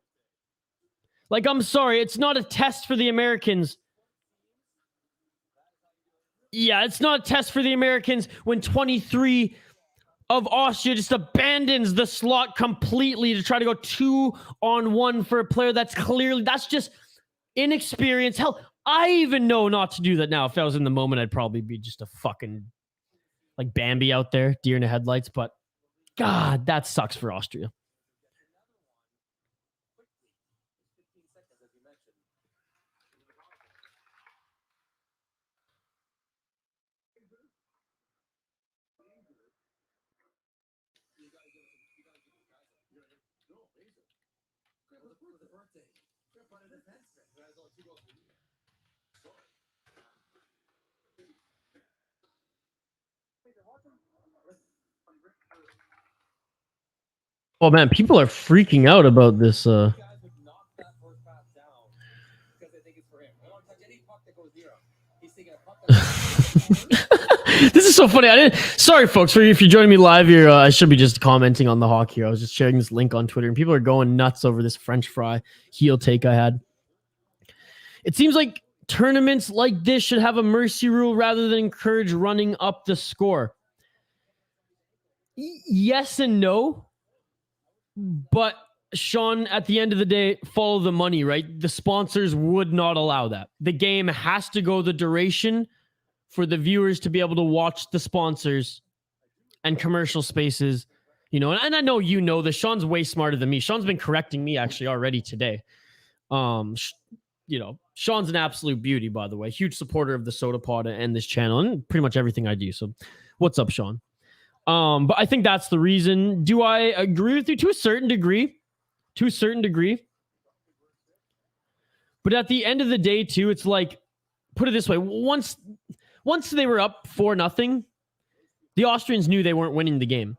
Like, I'm sorry, it's not a test for the Americans. Yeah, it's not a test for the Americans when 23 of Austria just abandons the slot completely to try to go 2-on-1 for a player that's just inexperience. Hell, I even know not to do that now. If I was in the moment, I'd probably be just a fucking like Bambi out there, deer in the headlights. But God, that sucks for Austria. Oh man, people are freaking out about this. This is so funny. Sorry, folks, if you're joining me live here. I should be just commenting on the hockey here. I was just sharing this link on Twitter, and people are going nuts over this French fry heel take I had. It seems like tournaments like this should have a mercy rule rather than encourage running up the score. Yes and no. But Sean, at the end of the day, follow the money, right? The sponsors would not allow that. The game has to go the duration for the viewers to be able to watch the sponsors and commercial spaces, you know. And I know you know this. Sean's way smarter than me. Sean's been correcting me actually already today. You know, Sean's an absolute beauty, by the way. Huge supporter of the Soda Pod and this channel and pretty much everything I do. So, what's up, Sean? But I think that's the reason. Do I agree with you to a certain degree? To a certain degree. But at the end of the day, too, it's like, put it this way. Once they were up 4-0, the Austrians knew they weren't winning the game.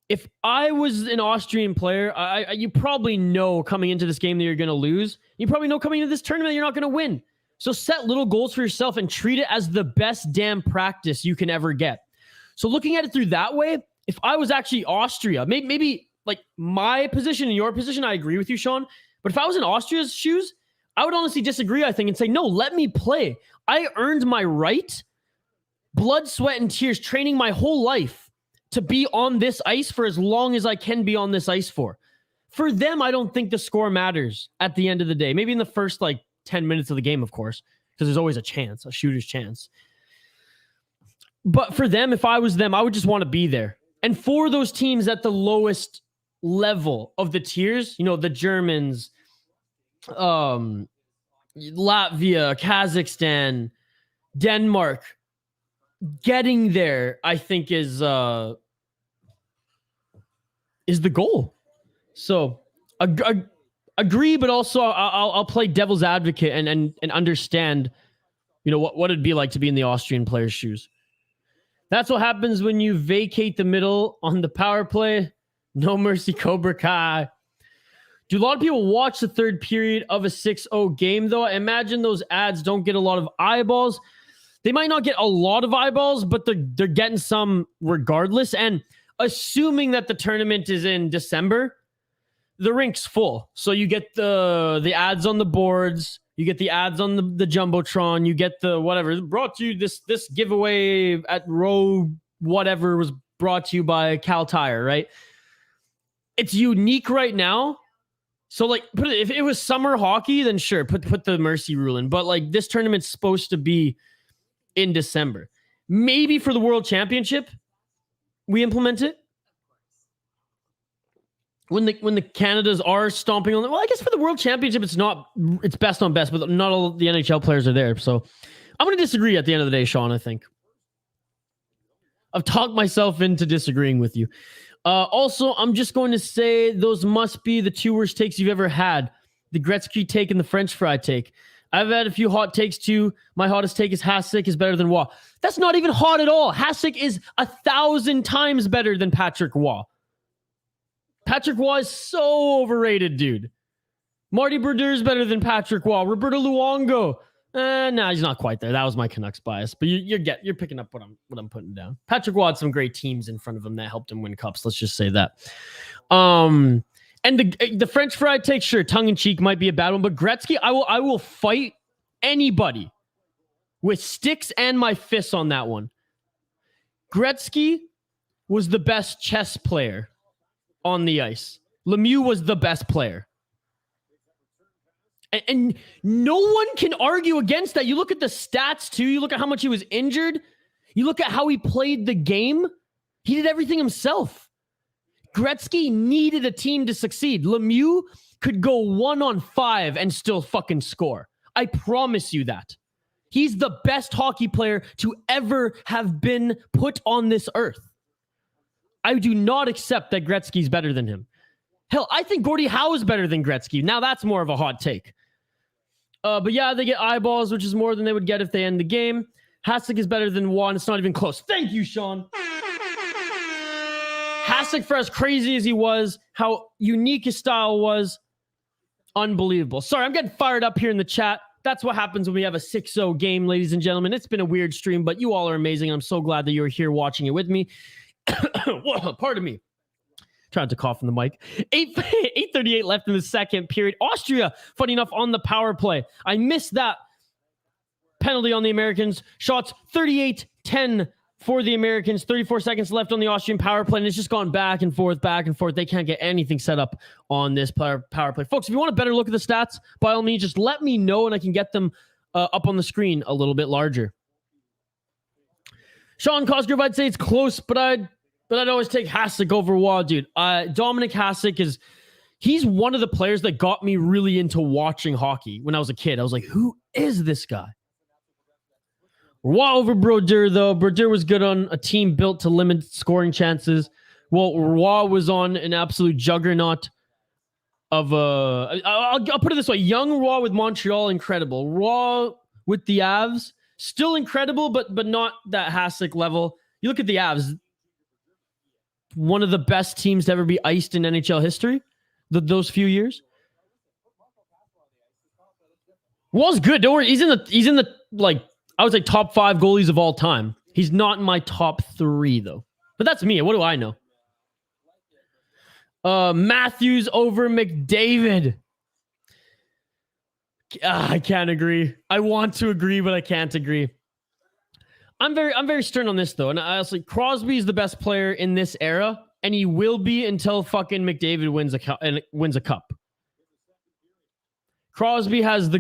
If I was an Austrian player, you probably know coming into this game that you're going to lose. You probably know coming into this tournament that you're not going to win. So set little goals for yourself and treat it as the best damn practice you can ever get. So looking at it through that way, if I was actually Austria, maybe like my position and your position, I agree with you, Sean. But if I was in Austria's shoes, I would honestly disagree, I think, and say, no, let me play. I earned my right, blood, sweat, and tears, training my whole life to be on this ice for as long as I can be on this ice for. For them, I don't think the score matters at the end of the day. Maybe in the first, 10 minutes of the game, of course, because there's always a chance, a shooter's chance. But for them, if I was them, I would just want to be there. And for those teams at the lowest level of the tiers, you know, the Germans, Latvia, Kazakhstan, Denmark, getting there, I think is the goal. So agree, but also I'll play devil's advocate and understand, you know, what it'd be like to be in the Austrian player's shoes. That's what happens when you vacate the middle on the power play. No mercy, Cobra Kai. Do a lot of people watch the third period of a 6-0 game, though? I imagine those ads don't get a lot of eyeballs. They might not get a lot of eyeballs, but they're getting some regardless. And assuming that the tournament is in December, the rink's full. So you get the ads on the boards, you get the ads on the Jumbotron, you get the whatever. Brought to you, this giveaway at row whatever was brought to you by Cal Tire, right? It's unique right now. So, like, if it was summer hockey, then sure, put the mercy rule in. But, like, this tournament's supposed to be in December. Maybe for the World Championship, we implement it. When the Canadas are stomping on them. Well, I guess for the World Championship, it's best on best, but not all the NHL players are there. So, I'm going to disagree at the end of the day, Sean, I think. I've talked myself into disagreeing with you. Also, I'm just going to say those must be the two worst takes you've ever had. The Gretzky take and the French fry take. I've had a few hot takes too. My hottest take is Hasek is better than Waugh. That's not even hot at all. Hasek is 1,000 times better than Patrick Waugh. Patrick Waugh is so overrated, dude. Marty Brodeur is better than Patrick Waugh. Roberto Luongo. Nah, he's not quite there. That was my Canucks bias, but you're picking up what I'm putting down. Patrick Waugh had some great teams in front of him that helped him win cups. Let's just say that. And the French fry take, sure, tongue in cheek might be a bad one, but Gretzky, I will fight anybody with sticks and my fists on that one. Gretzky was the best chess player on the ice. Lemieux was the best player. And no one can argue against that. You look at the stats, too. You look at how much he was injured. You look at how he played the game. He did everything himself. Gretzky needed a team to succeed. Lemieux could go 1-on-5 and still fucking score. I promise you that. He's the best hockey player to ever have been put on this earth. I do not accept that Gretzky's better than him. Hell, I think Gordie Howe is better than Gretzky. Now that's more of a hot take. But yeah, they get eyeballs, which is more than they would get if they end the game. Hasek is better than Waugh. It's not even close. Thank you, Sean. Hasek, for as crazy as he was, how unique his style was, unbelievable. Sorry, I'm getting fired up here in the chat. That's what happens when we have a 6-0 game, ladies and gentlemen. It's been a weird stream, but you all are amazing. I'm so glad that you're here watching it with me. Whoa, pardon me. Tried to cough in the mic. 8:38 left in the second period. Austria, funny enough, on the power play. I missed that penalty on the Americans. Shots 38-10 for the Americans. 34 seconds left on the Austrian power play, and it's just gone back and forth, back and forth. They can't get anything set up on this power play. Folks, if you want a better look at the stats, by all means, just let me know, and I can get them up on the screen a little bit larger. Sean Cosgrove, I'd say it's close, but I'd always take Hasek over Waugh, dude. Dominic Hasek he's one of the players that got me really into watching hockey when I was a kid. I was like, who is this guy? Waugh over Brodeur, though. Brodeur was good on a team built to limit scoring chances. Well, Waugh was on an absolute juggernaut of I'll put it this way. Young Waugh with Montreal, incredible. Waugh with the Avs, still incredible, but not that Hasek level. You look at the Avs, one of the best teams to ever be iced in NHL history. Those few years. Waugh's good. Don't worry. He's in the like, I would say top 5 goalies of all time. He's not in my top 3 though. But that's me. What do I know? Matthews over McDavid. I can't agree. I want to agree, but I can't agree. I'm very stern on this though, and I also Crosby is the best player in this era, and he will be until fucking McDavid wins a cup. Crosby has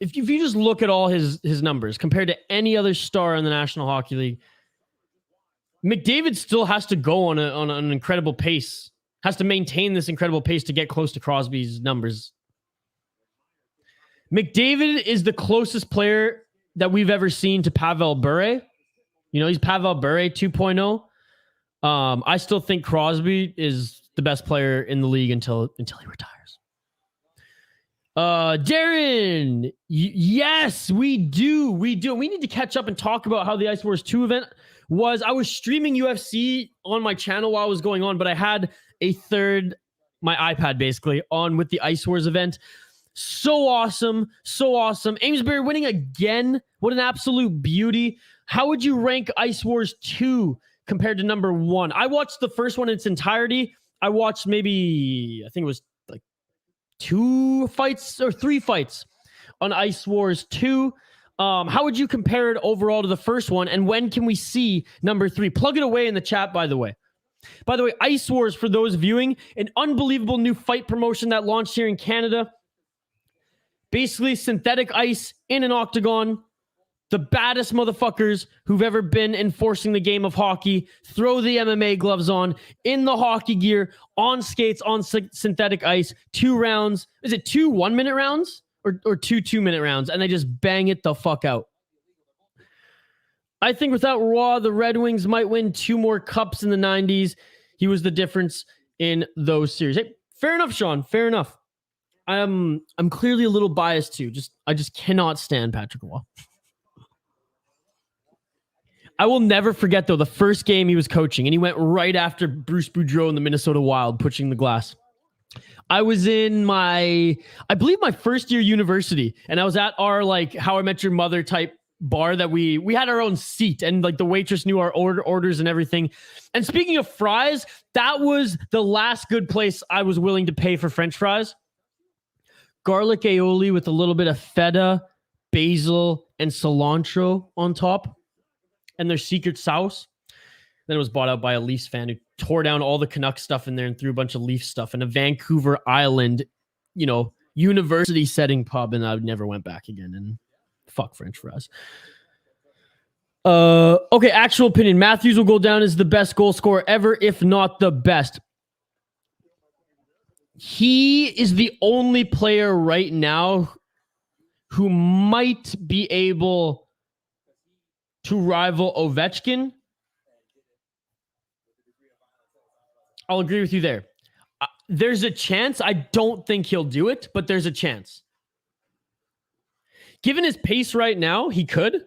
if you just look at all his numbers compared to any other star in the National Hockey League, McDavid still has to go on an incredible pace, has to maintain this incredible pace to get close to Crosby's numbers. McDavid is the closest player that we've ever seen to Pavel Bure. You know, he's Pavel Bure 2.0. I still think Crosby is the best player in the league until he retires. Darren, yes, we do. We need to catch up and talk about how the Ice Wars 2 event was. I was streaming UFC on my channel while I was going on, but I had my iPad basically on with the Ice Wars event. So awesome. So awesome. Amesbury winning again. What an absolute beauty. How would you rank Ice Wars 2 compared to number 1? I watched the first one in its entirety. I watched I think it was like 2 fights or 3 fights on Ice Wars 2. How would you compare it overall to the first one? And when can we see number 3? Plug it away in the chat, by the way. By the way, Ice Wars, for those viewing, an unbelievable new fight promotion that launched here in Canada. Basically, synthetic ice in an octagon. The baddest motherfuckers who've ever been enforcing the game of hockey throw the MMA gloves on, in the hockey gear, on skates, on synthetic ice. 2 rounds. Is it 2 1-minute rounds? Or 2 2-minute rounds? And they just bang it the fuck out. I think without Raw, the Red Wings might win 2 more cups in the 90s. He was the difference in those series. Hey, fair enough, Sean. Fair enough. I'm clearly a little biased too. I just cannot stand Patrick Roy. I will never forget, though, the first game he was coaching, and he went right after Bruce Boudreau in the Minnesota Wild, pushing the glass. I was in I believe my first year university, and I was at our, like, How I Met Your Mother type bar that we had our own seat, and, like, the waitress knew our orders and everything. And speaking of fries, that was the last good place I was willing to pay for French fries. Garlic aioli with a little bit of feta, basil, and cilantro on top. And their secret sauce. Then it was bought out by a Leafs fan who tore down all the Canucks stuff in there and threw a bunch of Leafs stuff in a Vancouver Island, university setting pub, and I never went back again. And fuck French fries. Okay, actual opinion. Matthews will go down as the best goal scorer ever, if not the best. He is the only player right now who might be able to rival Ovechkin. I'll agree with you there. There's a chance. I don't think he'll do it, but there's a chance. Given his pace right now, he could.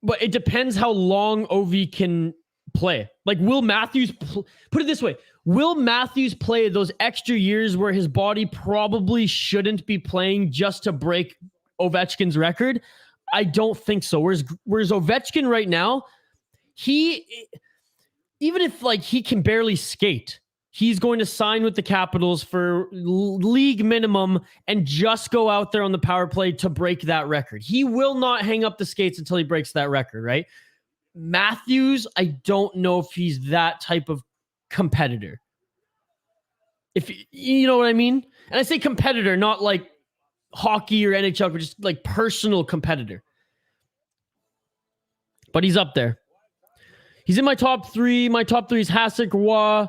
But it depends how long Ovi can play. Like, will Matthews... Put it this way. Will Matthews play those extra years where his body probably shouldn't be playing just to break Ovechkin's record? I don't think so. Whereas Ovechkin right now, even if like he can barely skate, he's going to sign with the Capitals for league minimum and just go out there on the power play to break that record. He will not hang up the skates until he breaks that record, right? Matthews, I don't know if he's that type of competitor. If you know what I mean? And I say competitor, not like hockey or NHL, but just like personal competitor. But he's up there. He's in my top 3. My top 3 is Hasek, Roy,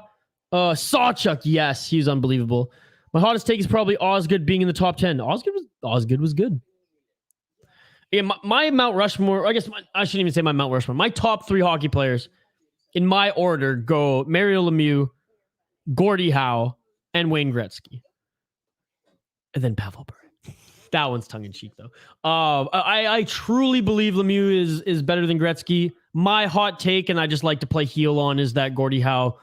Sawchuk. Yes, he's unbelievable. My hottest take is probably Osgood being in the top 10. Osgood was good. Yeah, my Mount Rushmore, I guess I shouldn't even say my Mount Rushmore. My top 3 hockey players in my order go Mario Lemieux, Gordie Howe, and Wayne Gretzky. And then Pavel Bure. That one's tongue-in-cheek, though. I truly believe Lemieux is better than Gretzky. My hot take, and I just like to play heel on, is that Gordie Howe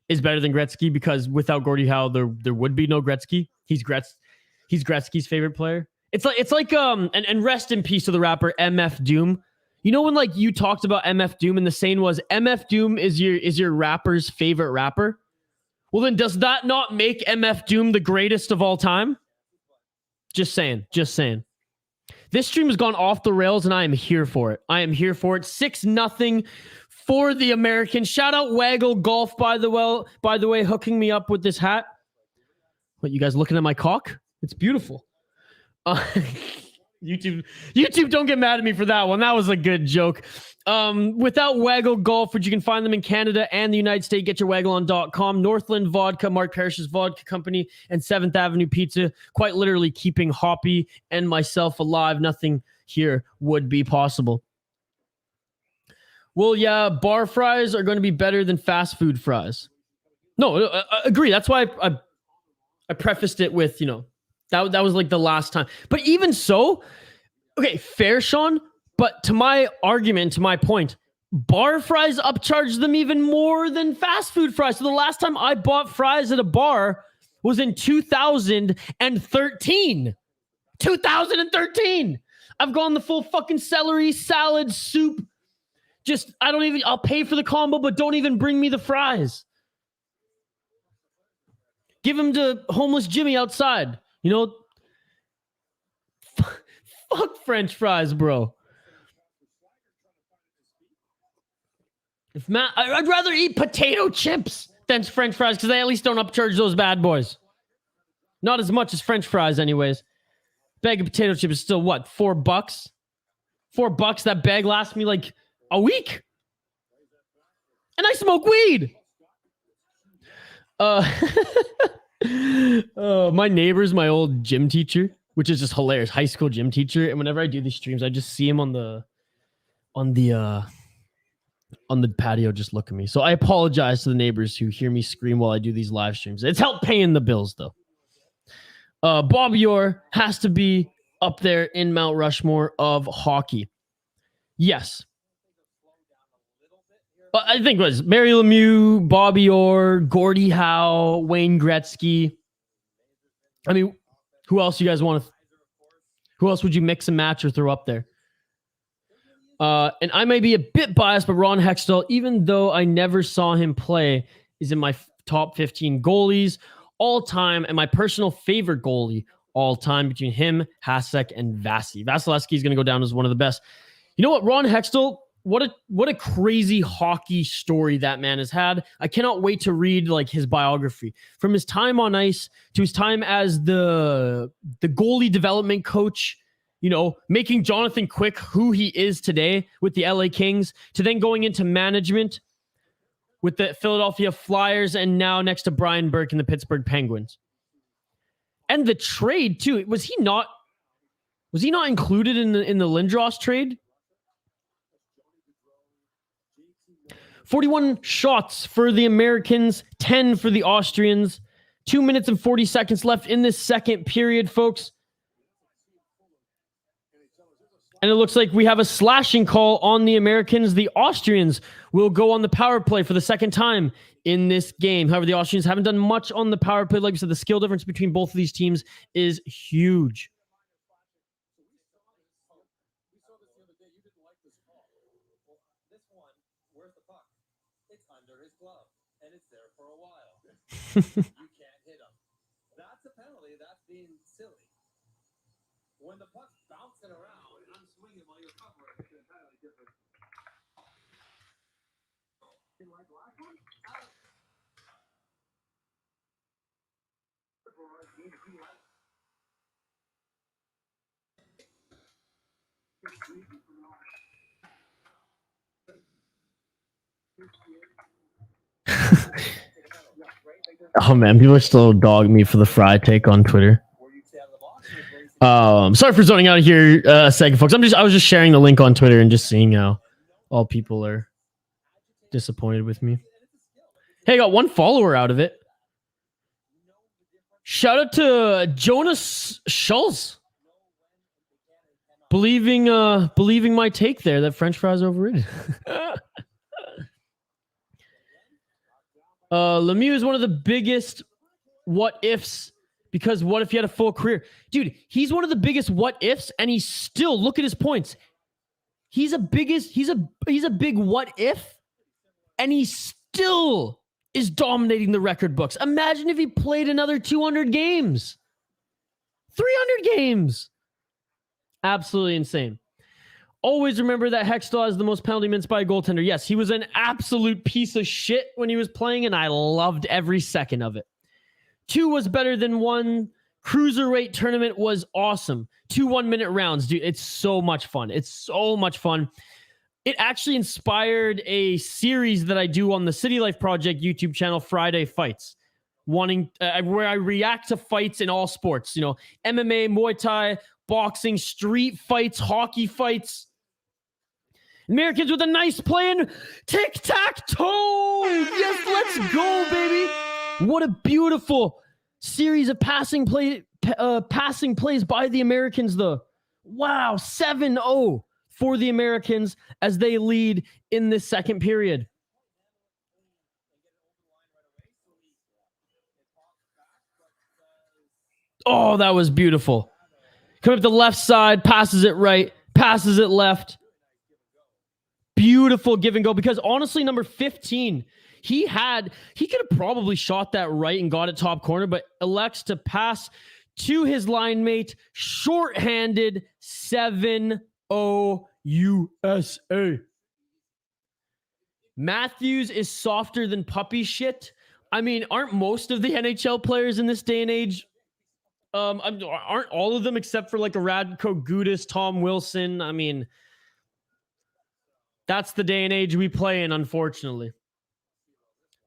is better than Gretzky, because without Gordie Howe, there would be no Gretzky. He's Gretzky's favorite player. It's like and rest in peace to the rapper MF Doom. You know when like you talked about MF Doom and the saying was MF Doom is your rapper's favorite rapper? Well, then does that not make MF Doom the greatest of all time? Just saying. This stream has gone off the rails and I am here for it. 6-0 for the Americans. Shout out Waggle Golf, by the way, hooking me up with this hat. What, you guys looking at my cock? It's beautiful. YouTube, don't get mad at me for that one. That was a good joke. Without Waggle Golf, which you can find them in Canada and the United States, getyourwaggleon.com. Northland Vodka, Mark Parrish's vodka company, and 7th Avenue Pizza, quite literally keeping Hoppy and myself alive. Nothing here would be possible. Well, yeah, bar fries are going to be better than fast food fries. No, I agree. That's why I prefaced it with, That was like the last time. But even so, okay, fair, Sean. But to my argument, to my point, bar fries upcharge them even more than fast food fries. So the last time I bought fries at a bar was in 2013. 2013. I've gone the full fucking celery, salad, soup. Just, I'll pay for the combo, but don't even bring me the fries. Give them to homeless Jimmy outside. You know, fuck French fries, bro. I'd rather eat potato chips than French fries because they at least don't upcharge those bad boys. Not as much as French fries, anyways. Bag of potato chips is still what? $4? $4. That bag lasts me like a week. And I smoke weed. My neighbor's my old gym teacher, which is just hilarious. High school gym teacher. And whenever I do these streams, I just see him on the patio just look at me. So I apologize to the neighbors who hear me scream while I do these live streams. It's helped paying the bills, though. Bobby Orr has to be up there in Mount Rushmore of hockey. Yes. I think it was Mary Lemieux, Bobby Orr, Gordie Howe, Wayne Gretzky. I mean, who else you guys want to... Who else would you mix and match or throw up there? And I may be a bit biased, but Ron Hextall, even though I never saw him play, is in my top 15 goalies all time and my personal favorite goalie all time between him, Hasek, and Vasi. Vasilevsky is going to go down as one of the best. You know what? Ron Hextall, what a crazy hockey story that man has had. I cannot wait to read like his biography. From his time on ice to his time as the goalie development coach, you know, making Jonathan Quick who he is today with the LA Kings, to then going into management with the Philadelphia Flyers, and now next to Brian Burke and the Pittsburgh Penguins. And the trade too. Was he not included in the Lindros trade? 41 shots for the Americans, 10 for the Austrians. 2 minutes and 40 seconds left in this second period, folks. And it looks like we have a slashing call on the Americans. The Austrians will go on the power play for the second time in this game. However, the Austrians haven't done much on the power play. Like I said, the skill difference between both of these teams is huge. This one, where's the puck? It's under his glove, and it's there for a while. You can't hit him. That's a penalty. That's being silly. When the puck's bouncing around and I'm swinging while you're covering, it's entirely different. Like last one? Oh man, people are still dogging me for the fry take on Twitter. Sorry for zoning out here a second, folks. I was just sharing the link on Twitter and just seeing how all people are disappointed with me. Hey, I got one follower out of it. Shout out to Jonas Schultz. Believing my take there that French fries are overrated. Lemieux is one of the biggest what ifs, because what if he had a full career? Dude, he's one of the biggest what ifs, and he's still, look at his points. He's a big what if, and he still is dominating the record books. Imagine if he played another 200 games. 300 games. Absolutely insane. Always remember that Hextall has the most penalty minutes by a goaltender. Yes, he was an absolute piece of shit when he was playing, and I loved every second of it. 2 was better than 1. Cruiserweight tournament was awesome. 2 1-minute rounds, dude. It's so much fun. It's so much fun. It actually inspired a series that I do on the City Life Project YouTube channel, Friday Fights, where I react to fights in all sports. You know, MMA, Muay Thai, boxing, street fights, hockey fights. Americans with a nice play in tic-tac-toe. Yes, let's go, baby. What a beautiful series of passing play passing plays by the Americans, though. Wow, 7-0 for the Americans as they lead in this second period. Oh, that was beautiful. Coming up the left side, passes it right, passes it left. Beautiful give and go, because honestly, number 15, he could have probably shot that right and got it top corner, but elects to pass to his line mate, shorthanded. 7-0 USA. Matthews is softer than puppy shit. I mean, aren't most of the NHL players in this day and age? Aren't all of them, except for like a Radko Gudas, Tom Wilson? I mean, that's the day and age we play in, unfortunately.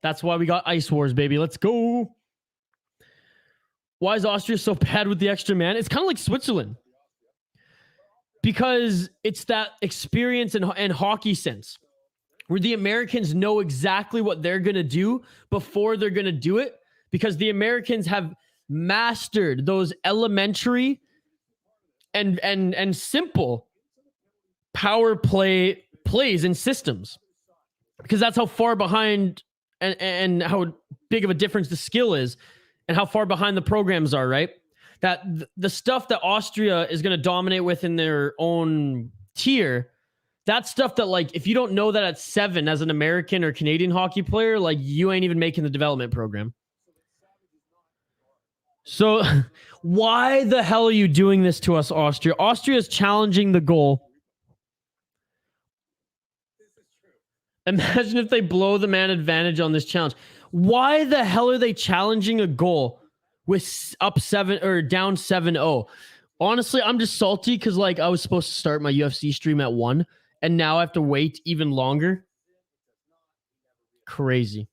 That's why we got Ice Wars, baby. Let's go. Why is Austria so bad with the extra man? It's kind of like Switzerland, because it's that experience and hockey sense where the Americans know exactly what they're going to do before they're going to do it, because the Americans have mastered those elementary and simple power play plays and systems, because that's how far behind and how big of a difference the skill is and how far behind the programs are, right? That the stuff that Austria is going to dominate with in their own tier, that stuff that, like, if you don't know that at 7 as an American or Canadian hockey player, like, you ain't even making the development program. So why the hell are you doing this to us, Austria? Austria is challenging the goal. Imagine if they blow the man advantage on this challenge. Why the hell are they challenging a goal with up 7 or down 7-0? Honestly, I'm just salty because, like, I was supposed to start my UFC stream at 1 and now I have to wait even longer. Crazy.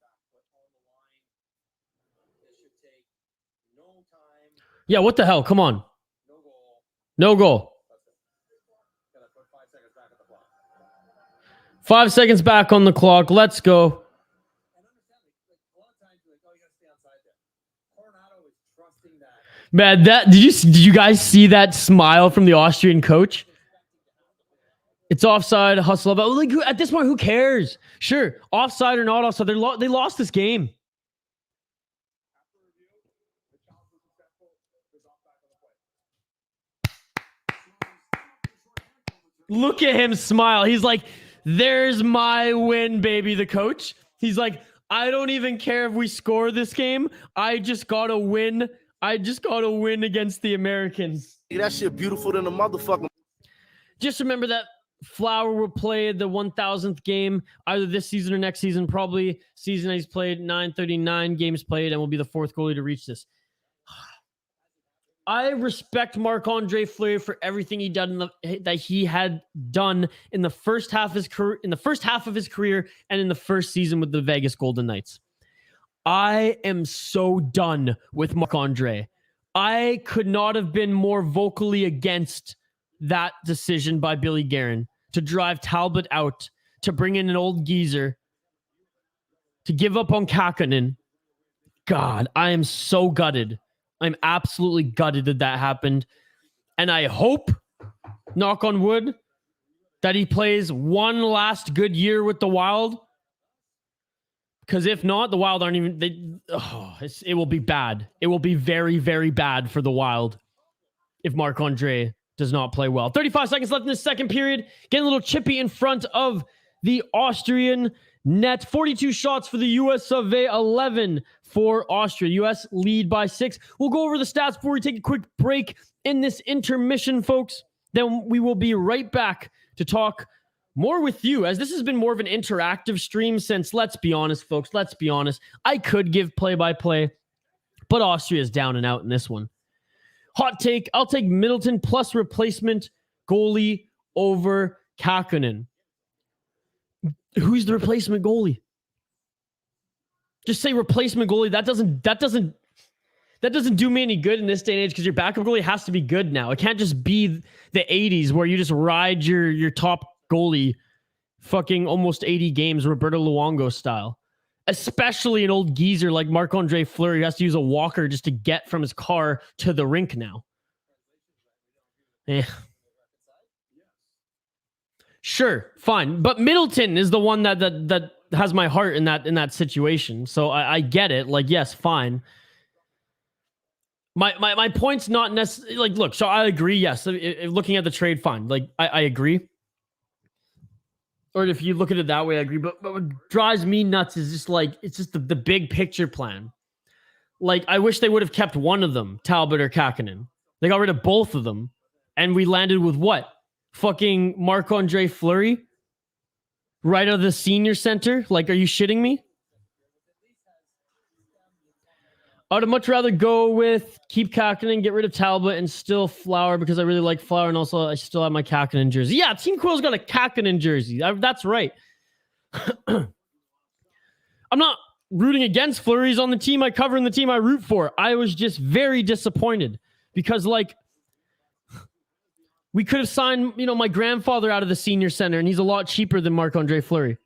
Yeah, what the hell? Come on. No goal. 5 seconds back on the clock. Let's go. Man, did you guys see that smile from the Austrian coach? It's offside, hustle up. Like, at this point, who cares? Sure, offside or not offside, they lost this game. Look at him smile. He's like, there's my win, baby, the coach. He's like, I don't even care if we score this game. I just got to win. I just got to win against the Americans. That shit beautiful than a motherfucker. Just remember that Flower will play the 1,000th game either this season or next season. Probably season he's played 939 games played and will be the 4th goalie to reach this. I respect Marc-Andre Fleury for everything that he had done in the first half of his career, and in the first season with the Vegas Golden Knights. I am so done with Marc-Andre. I could not have been more vocally against that decision by Billy Guerin to drive Talbot out, to bring in an old geezer, to give up on Kakkonen. God, I am so gutted. I'm absolutely gutted that happened. And I hope, knock on wood, that he plays one last good year with the Wild. Because if not, the Wild aren't even... it will be bad. It will be very, very bad for the Wild if Marc-Andre does not play well. 35 seconds left in the second period. Getting a little chippy in front of the Austrian net. 42 shots for the US of A, 11 for Austria. US lead by 6. We'll go over the stats before we take a quick break in this intermission, folks. Then we will be right back to talk more with you, as this has been more of an interactive stream since, let's be honest, folks, let's be honest, I could give play-by-play, but Austria is down and out in this one. Hot take, I'll take Middleton plus replacement goalie over Kakkonen. Who's the replacement goalie? Just say replacement goalie. That doesn't do me any good in this day and age, because your backup goalie has to be good now. It can't just be the 80s where you just ride your top goalie fucking almost 80 games, Roberto Luongo style. Especially an old geezer like Marc-Andre Fleury who has to use a walker just to get from his car to the rink now. Yeah. Sure, fine. But Middleton is the one that has my heart in that situation. So I get it. Like, yes, fine. My point's not necessarily like, look, so I agree. Yes. Looking at the trade, fine. Like I agree. Or if you look at it that way, I agree. But what drives me nuts is just like, it's just the big picture plan. Like, I wish they would have kept one of them, Talbot or Kakkonen. They got rid of both of them. And we landed with what? Fucking Marc-Andre Fleury? Right out of the senior center? Like, are you shitting me? I would much rather go with keep Kakkonen, get rid of Talbot, and still Flower because I really like Flower, and also I still have my Kakkonen jersey. Yeah, Team Quill's got a Kakkonen jersey. That's right. I'm not rooting against Fleury. He's on the team I cover and the team I root for. I was just very disappointed because, like, we could have signed, my grandfather out of the senior center, and he's a lot cheaper than Marc-Andre Fleury.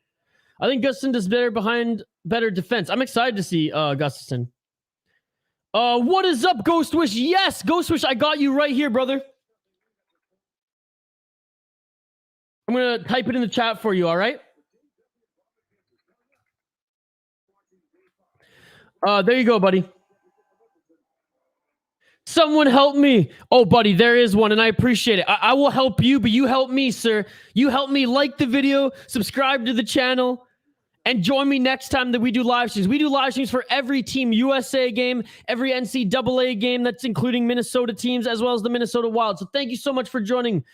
I think Gustafsson does better behind better defense. I'm excited to see Gustafsson. What is up, Ghost Wish? Yes, Ghost Wish, I got you right here, brother. I'm going to type it in the chat for you, all right? There you go, buddy. Someone help me. Oh, buddy, there is one, and I appreciate it. I will help you, but you help me, sir. You help me like the video, subscribe to the channel, and join me next time that we do live streams. We do live streams for every Team USA game, every NCAA game, that's including Minnesota teams, as well as the Minnesota Wild. So thank you so much for joining,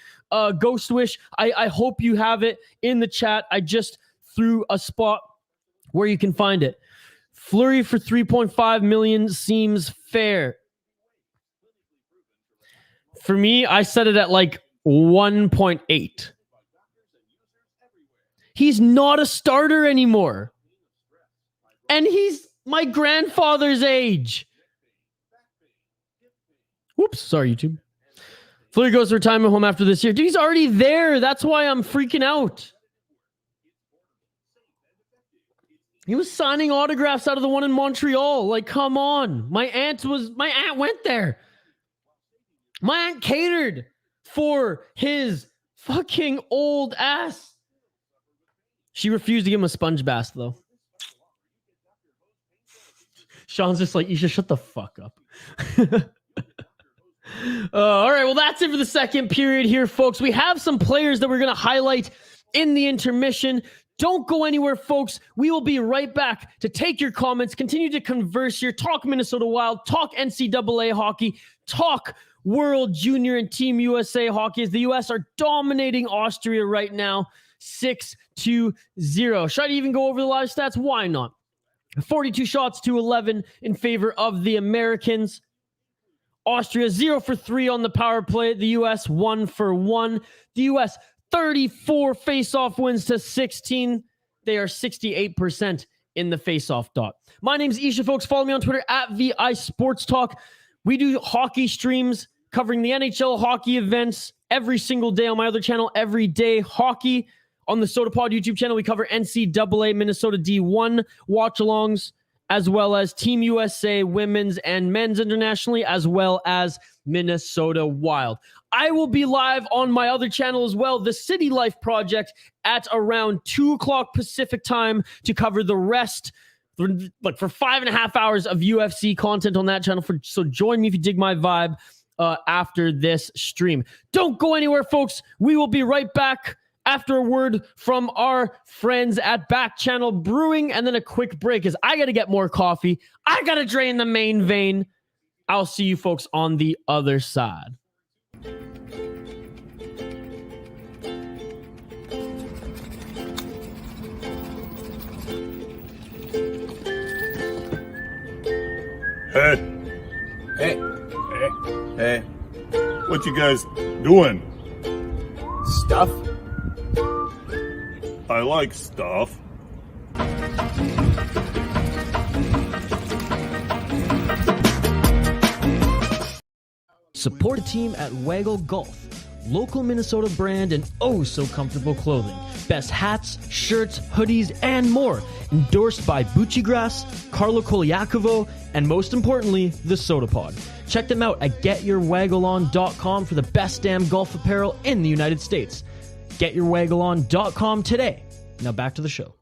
Ghost Wish. I hope you have it in the chat. I just threw a spot where you can find it. Fleury for $3.5 million seems fair. For me, I set it at like 1.8. He's not a starter anymore. And he's my grandfather's age. Whoops, sorry, YouTube. Fleury goes to retirement home after this year. Dude, he's already there. That's why I'm freaking out. He was signing autographs out of the one in Montreal. Like, come on. My aunt went there. My aunt catered for his fucking old ass. She refused to give him a sponge bath, though. Sean's just like, you should shut the fuck up. All right, well, that's it for the second period here, folks. We have some players that we're going to highlight in the intermission. Don't go anywhere, folks. We will be right back to take your comments, continue to converse here, talk Minnesota Wild, talk NCAA hockey, talk World Junior and Team USA hockey, as the US are dominating Austria right now, 6-0. Should I even go over the live stats? Why not? 42 shots to 11 in favor of the Americans. Austria 0 for 3 on the power play. The US 1 for 1. The US 34 face-off wins to 16. They are 68% in the face-off dot. My name's Isha, folks. Follow me on Twitter at VI Sports Talk. We do hockey streams covering the NHL hockey events every single day on my other channel, Everyday Hockey. On the SodaPod YouTube channel, we cover NCAA, Minnesota D1, Watchalongs, as well as Team USA, women's and men's internationally, as well as Minnesota Wild. I will be live on my other channel as well, the City Life Project, at around 2 o'clock Pacific time to cover the rest, like for 5.5 hours of UFC content on that channel. So join me if you dig my vibe after this stream. Don't go anywhere, folks. We will be right back after a word from our friends at Back Channel Brewing, and then a quick break as I got to get more coffee. I got to drain the main vein. I'll see you folks on the other side. Hey. Hey. Hey. Hey. What you guys doing? Stuff? I like stuff. Support a team at Waggle Golf. local Minnesota brand, and oh so comfortable clothing. Best hats, shirts, hoodies, and more. Endorsed by Buccigrass, Carlo Koliakovo, and most importantly, the Soda Pod. Check them out at getyourwagalon.com for the best damn golf apparel in the United States. Getyourwagalon.com today. Now back to the show.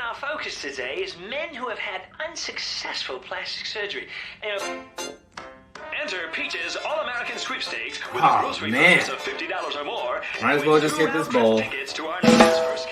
Our focus today is men who have had unsuccessful plastic surgery. Enter Peach's All-American Sweepstakes with a grocery purchase of $50 or more. Might as well just hit this bowl. Tickets to our next first.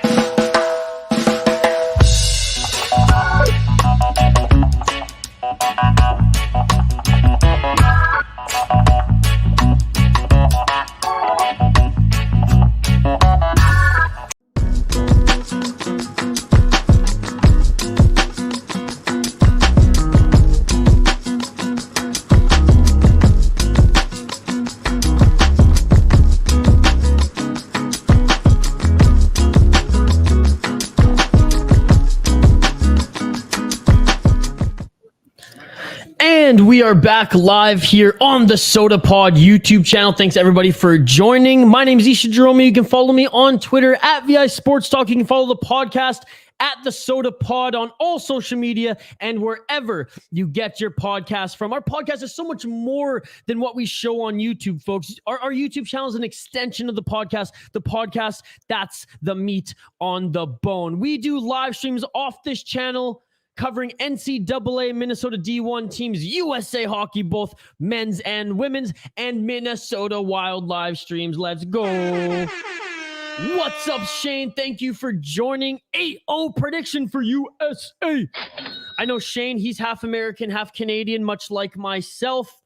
And we are back live here on the Soda Pod YouTube channel. Thanks everybody for joining. My name is Isha Jerome. You can follow me on Twitter at VI Sports Talk. You can follow the podcast at the Soda Pod on all social media and wherever you get your podcast from. Our podcast is so much more than what we show on YouTube, folks. Our YouTube channel is an extension of the podcast. The podcast, that's the meat on the bone. We do live streams off this channel covering NCAA, Minnesota D1 teams, USA hockey, both men's and women's, and Minnesota Wild live streams. Let's go. What's up, Shane? Thank you for joining. 8-0 prediction for USA. I know Shane, he's half American, half Canadian, much like myself.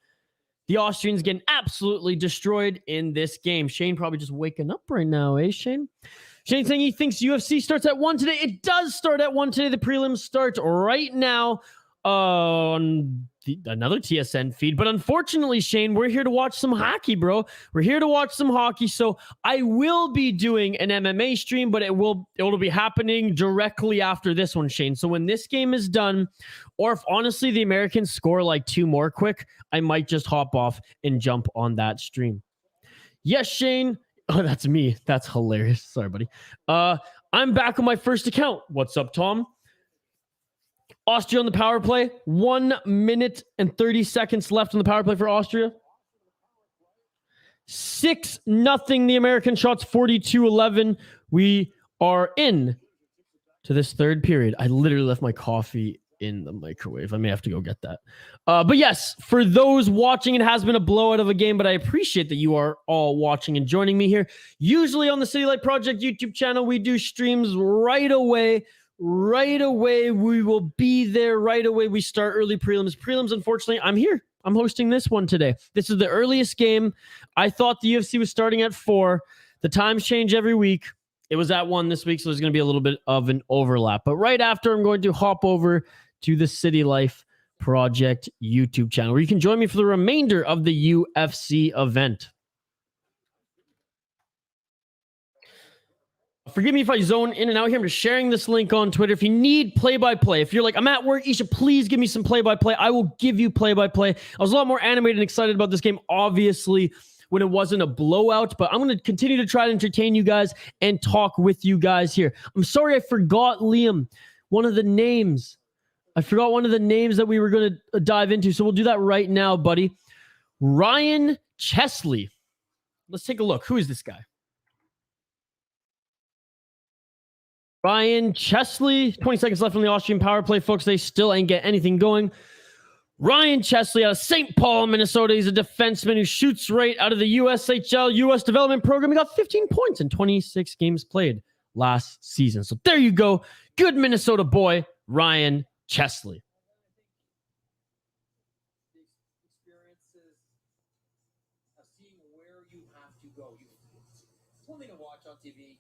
The Austrians getting absolutely destroyed in this game. Shane probably just waking up right now, eh, Shane? Shane saying he thinks UFC starts at 1 today. It does start at 1 today. The prelims start right now on another TSN feed. But unfortunately, Shane, we're here to watch some hockey, bro. We're here to watch some hockey. So I will be doing an MMA stream, but it'll be happening directly after this one, Shane. So when this game is done, or if honestly the Americans score like 2 more quick, I might just hop off and jump on that stream. Yes, Shane. Oh, that's me. That's hilarious. Sorry, buddy. I'm back on my first account. What's up, Tom? Austria on the power play. 1 minute and 30 seconds left on the power play for Austria. 6-0 the American shots, 42-11. We are in to this third period. I literally left my coffee in the microwave. I may have to go get that. But yes, for those watching, it has been a blowout of a game, but I appreciate that you are all watching and joining me here. Usually on the City Light Project YouTube channel, we do streams right away. Right away, we will be there. Right away, we start early prelims. Prelims, unfortunately, I'm here. I'm hosting this one today. This is the earliest game. I thought the UFC was starting at 4. The times change every week. It was at 1 this week, so there's going to be a little bit of an overlap. But right after, I'm going to hop over to the City Life Project YouTube channel, where you can join me for the remainder of the UFC event. Forgive me if I zone in and out here. I'm just sharing this link on Twitter. If you need play-by-play, if you're like, I'm at work, Isha, please give me some play-by-play. I will give you play-by-play. I was a lot more animated and excited about this game, obviously, when it wasn't a blowout, but I'm going to continue to try to entertain you guys and talk with you guys here. I'm sorry I forgot, Liam, one of the names. I forgot one of the names that we were going to dive into, so we'll do that right now, buddy. Ryan Chesley. Let's take a look. Who is this guy? Ryan Chesley. 20 seconds left on the Austrian power play, folks. They still ain't get anything going. Ryan Chesley out of St. Paul, Minnesota. He's a defenseman who shoots right out of the USHL, U.S. Development Program. He got 15 points in 26 games played last season. So there you go. Good Minnesota boy, Ryan Chesley. Experiences of seeing where you have to go. It's one thing to watch on TV.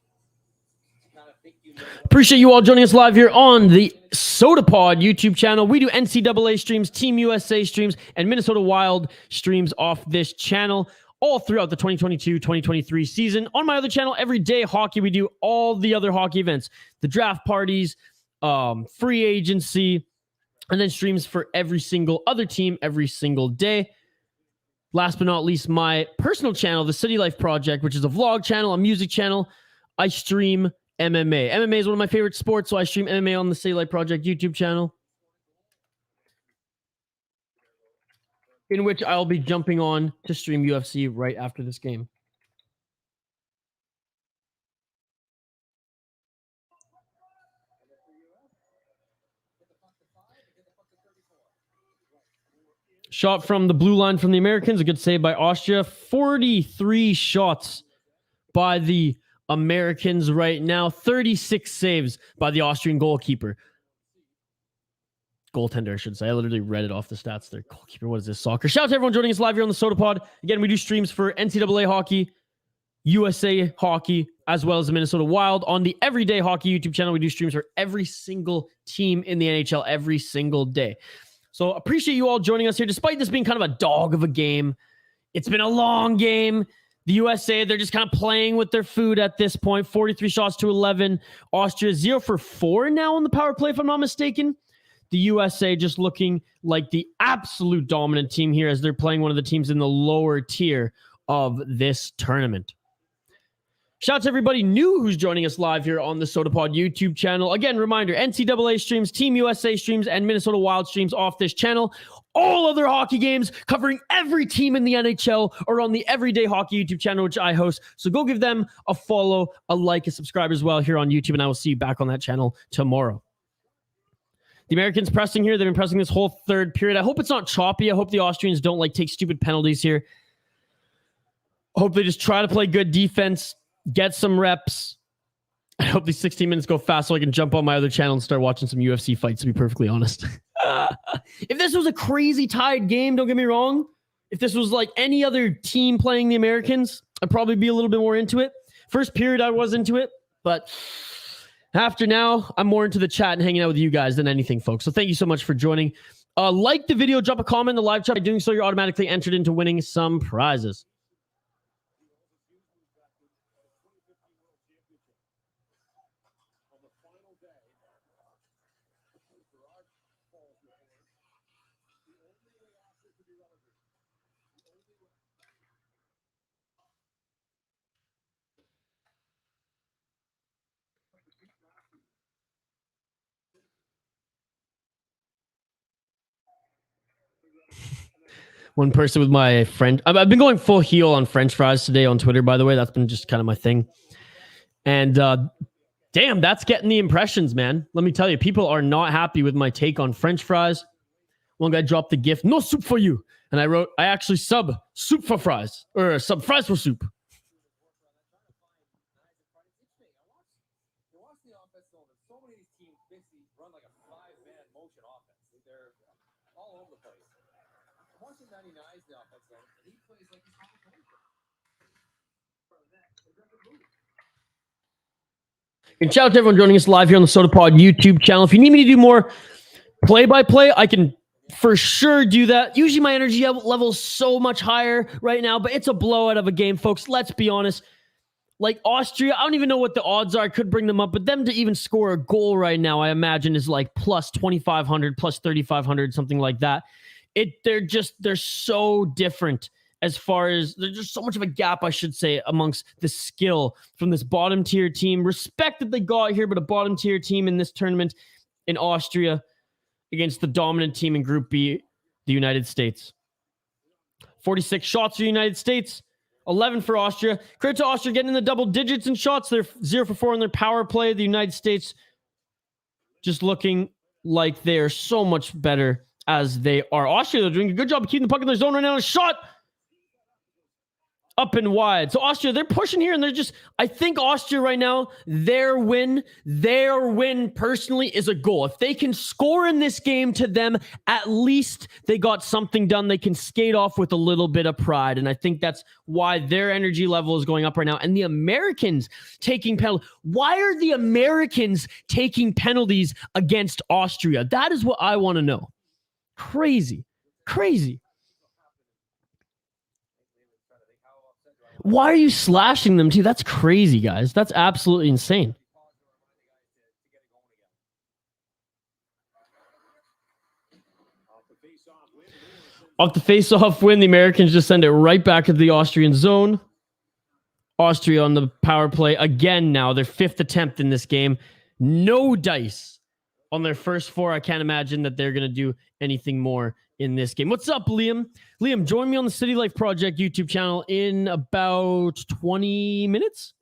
Kind of think you know what. Appreciate you all joining us live here on the Soda Pod YouTube channel. We do NCAA streams, Team USA streams, and Minnesota Wild streams off this channel all throughout the 2022-2023 season. On my other channel, Everyday Hockey, we do all the other hockey events, the draft parties, free agency, and then streams for every single other team every single day. Last but not least, my personal channel, the City Life Project, which is a vlog channel, a music channel. I stream MMA. MMA is one of my favorite sports, so I stream MMA on the City Light Project YouTube channel, in which I'll be jumping on to stream UFC right after this game. Shot from the blue line from the Americans. A good save by Austria. 43 shots by the Americans right now. 36 saves by the Austrian goalkeeper. Goaltender, I should say. I literally read it off the stats there. Goalkeeper, what is this? Soccer. Shout out to everyone joining us live here on the Soda Pod. Again, we do streams for NCAA hockey, USA hockey, as well as the Minnesota Wild. On the Everyday Hockey YouTube channel, we do streams for every single team in the NHL every single day. So appreciate you all joining us here, despite this being kind of a dog of a game. It's been a long game. The USA, they're just kind of playing with their food at this point. 43 shots to 11. Austria 0 for 4 now on the power play, if I'm not mistaken. The USA just looking like the absolute dominant team here as they're playing one of the teams in the lower tier of this tournament. Shout out to everybody new who's joining us live here on the SodaPod YouTube channel. Again, reminder, NCAA streams, Team USA streams, and Minnesota Wild streams off this channel. All other hockey games covering every team in the NHL are on the Everyday Hockey YouTube channel, which I host. So go give them a follow, a like, a subscribe as well here on YouTube, and I will see you back on that channel tomorrow. The Americans pressing here. They've been pressing this whole third period. I hope it's not choppy. I hope the Austrians don't take stupid penalties here. I hope they just try to play good defense. Get some reps. I hope these 16 minutes go fast so I can jump on my other channel and start watching some UFC fights, to be perfectly honest. If this was a crazy tied game, don't get me wrong. If this was like any other team playing the Americans, I'd probably be a little bit more into it. First period, I was into it. But after now, I'm more into the chat and hanging out with you guys than anything, folks. So thank you so much for joining. Like the video, drop a comment in the live chat. By doing so, you're automatically entered into winning some prizes. One person with my friend. I've been going full heel on French fries today on Twitter, by the way. That's been just kind of my thing. And damn, that's getting the impressions, man. Let me tell you, people are not happy with my take on French fries. One guy dropped the gift, no soup for you. And I wrote, I actually sub soup for fries, or sub fries for soup. So many of these teams basically run like a 5-man motion offense. They're all over the place. Watching 99 is the offense zone, and he plays like he's on the And shout out to everyone joining us live here on the SodaPod YouTube channel. If you need me to do more play-by-play, I can for sure do that. Usually my energy level is so much higher right now, but it's a blowout of a game, folks. Let's be honest. Like Austria, I don't even know what the odds are. I could bring them up, but them to even score a goal right now, I imagine is like plus 2,500, plus 3,500, something like that. They're so different as far as there's just so much of a gap, I should say, amongst the skill from this bottom tier team. Respect that they got here, but a bottom tier team in this tournament in Austria against the dominant team in Group B, the United States. 46 shots for the United States, 11 for Austria. Credit to Austria getting in the double digits in shots. They're 0 for 4 in their power play. The United States just looking like they're so much better as they are. Austria, they're doing a good job of keeping the puck in their zone right now. A shot up and wide. So Austria, they're pushing here, and they're just, I think Austria right now, their win personally is a goal. If they can score in this game to them, at least they got something done. They can skate off with a little bit of pride. And I think that's why their energy level is going up right now. And the Americans taking penalties. Why are the Americans taking penalties against Austria? That is what I want to know. Crazy. Why are you slashing them too? That's crazy, guys. That's absolutely insane. Off the face-off win, the Americans just send it right back into the Austrian zone. Austria on the power play again now. Their 5th attempt in this game. No dice on their first 4. I can't imagine that they're going to do anything more in this game. What's up, Liam? Liam, join me on the City Life Project YouTube channel in about 20 minutes.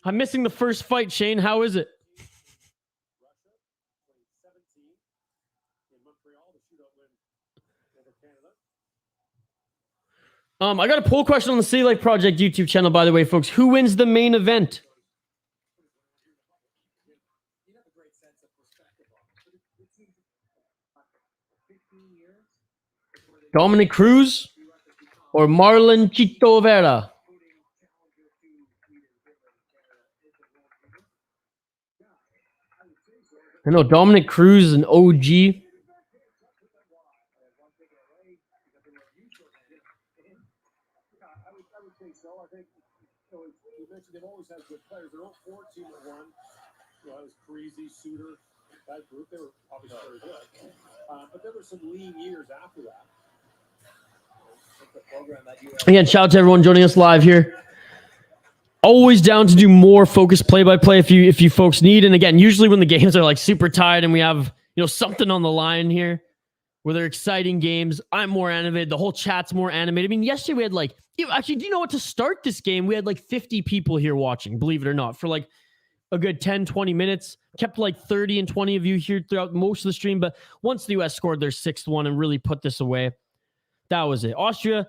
I'm missing the first fight, Shane. How is it? I got a poll question on the City Life Project YouTube channel, by the way, folks. Who wins the main event? Dominic Cruz or Marlon Chito Vera? I know Dominic Cruz is an OG. I would say so. I think, you mentioned they've always had good players. Their 04 team that won, that was Parisi, Suter, that group. They were obviously very good. But there were some lean years after that. Again, shout out to everyone joining us live here. Always down to do more focused play-by-play if you folks need. And again, usually when the games are like super tied and we have something on the line here, where they're exciting games, I'm more animated. The whole chat's more animated. I mean, yesterday we had actually, do you know what? To start this game, we had 50 people here watching, believe it or not, for a good 10, 20 minutes. Kept 30 and 20 of you here throughout most of the stream. But once the U.S. scored their 6th one and really put this away, that was it. Austria,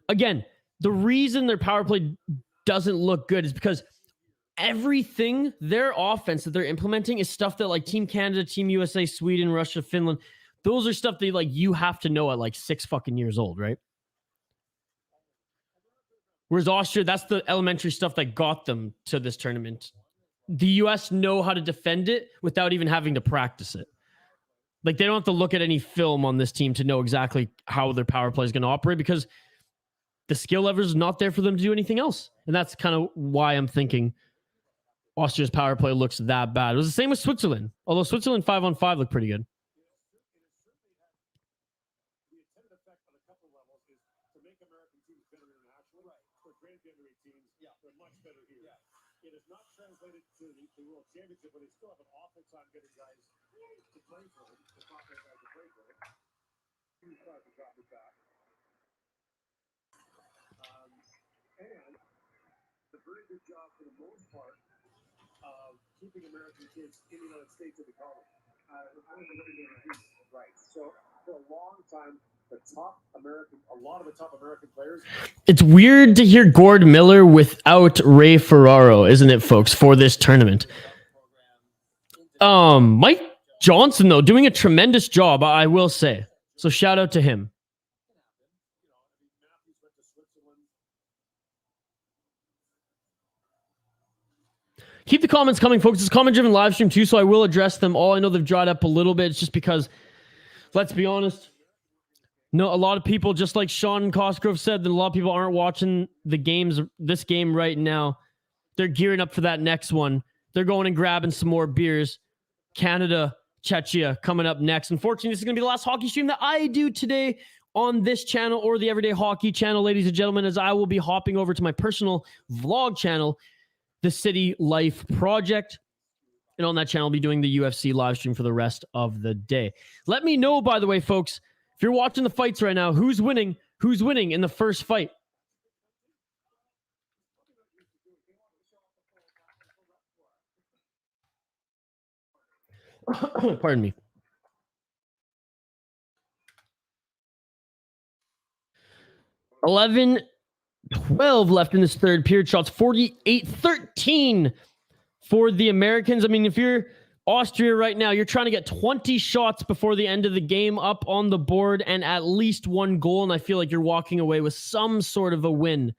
again, the reason their power play doesn't look good is because everything, their offense that they're implementing is stuff that Team Canada, Team USA, Sweden, Russia, Finland, those are stuff that you have to know at 6 fucking years old, right? Whereas Austria, that's the elementary stuff that got them to this tournament. The US know how to defend it without even having to practice it. They don't have to look at any film on this team to know exactly how their power play is going to operate because the skill level is not there for them to do anything else. And that's kind of why I'm thinking Austria's power play looks that bad. It was the same with Switzerland, although Switzerland 5-on-5 looked pretty good. It is not translated to the World Championship, but they still have an awful time getting guys to play for them, the top guys to play for them. He's trying to drop it back. And a very good job for the most part of keeping American kids in the United States in the college. Right. So for a long time, a lot of the top American players. It's weird to hear Gord Miller without Ray Ferraro, isn't it, folks, for this tournament? Mike Johnson, though, doing a tremendous job, I will say. So shout out to him. Keep the comments coming, folks. It's comment-driven live stream, too, so I will address them all. I know they've dried up a little bit. It's just because, let's be honest, no, a lot of people, just like Sean Cosgrove said, that a lot of people aren't watching this game right now. They're gearing up for that next one. They're going and grabbing some more beers. Canada, Czechia coming up next. Unfortunately, this is going to be the last hockey stream that I do today on this channel or the Everyday Hockey channel, ladies and gentlemen, as I will be hopping over to my personal vlog channel, the City Life Project. And on that channel, I'll be doing the UFC live stream for the rest of the day. Let me know, by the way, folks, if you're watching the fights right now, who's winning in the first fight? Pardon me. 11-12 left in this third period. Shots 48-13 for the Americans. I mean, if you're Austria right now, you're trying to get 20 shots before the end of the game up on the board and at least one goal. And I feel like you're walking away with some sort of a win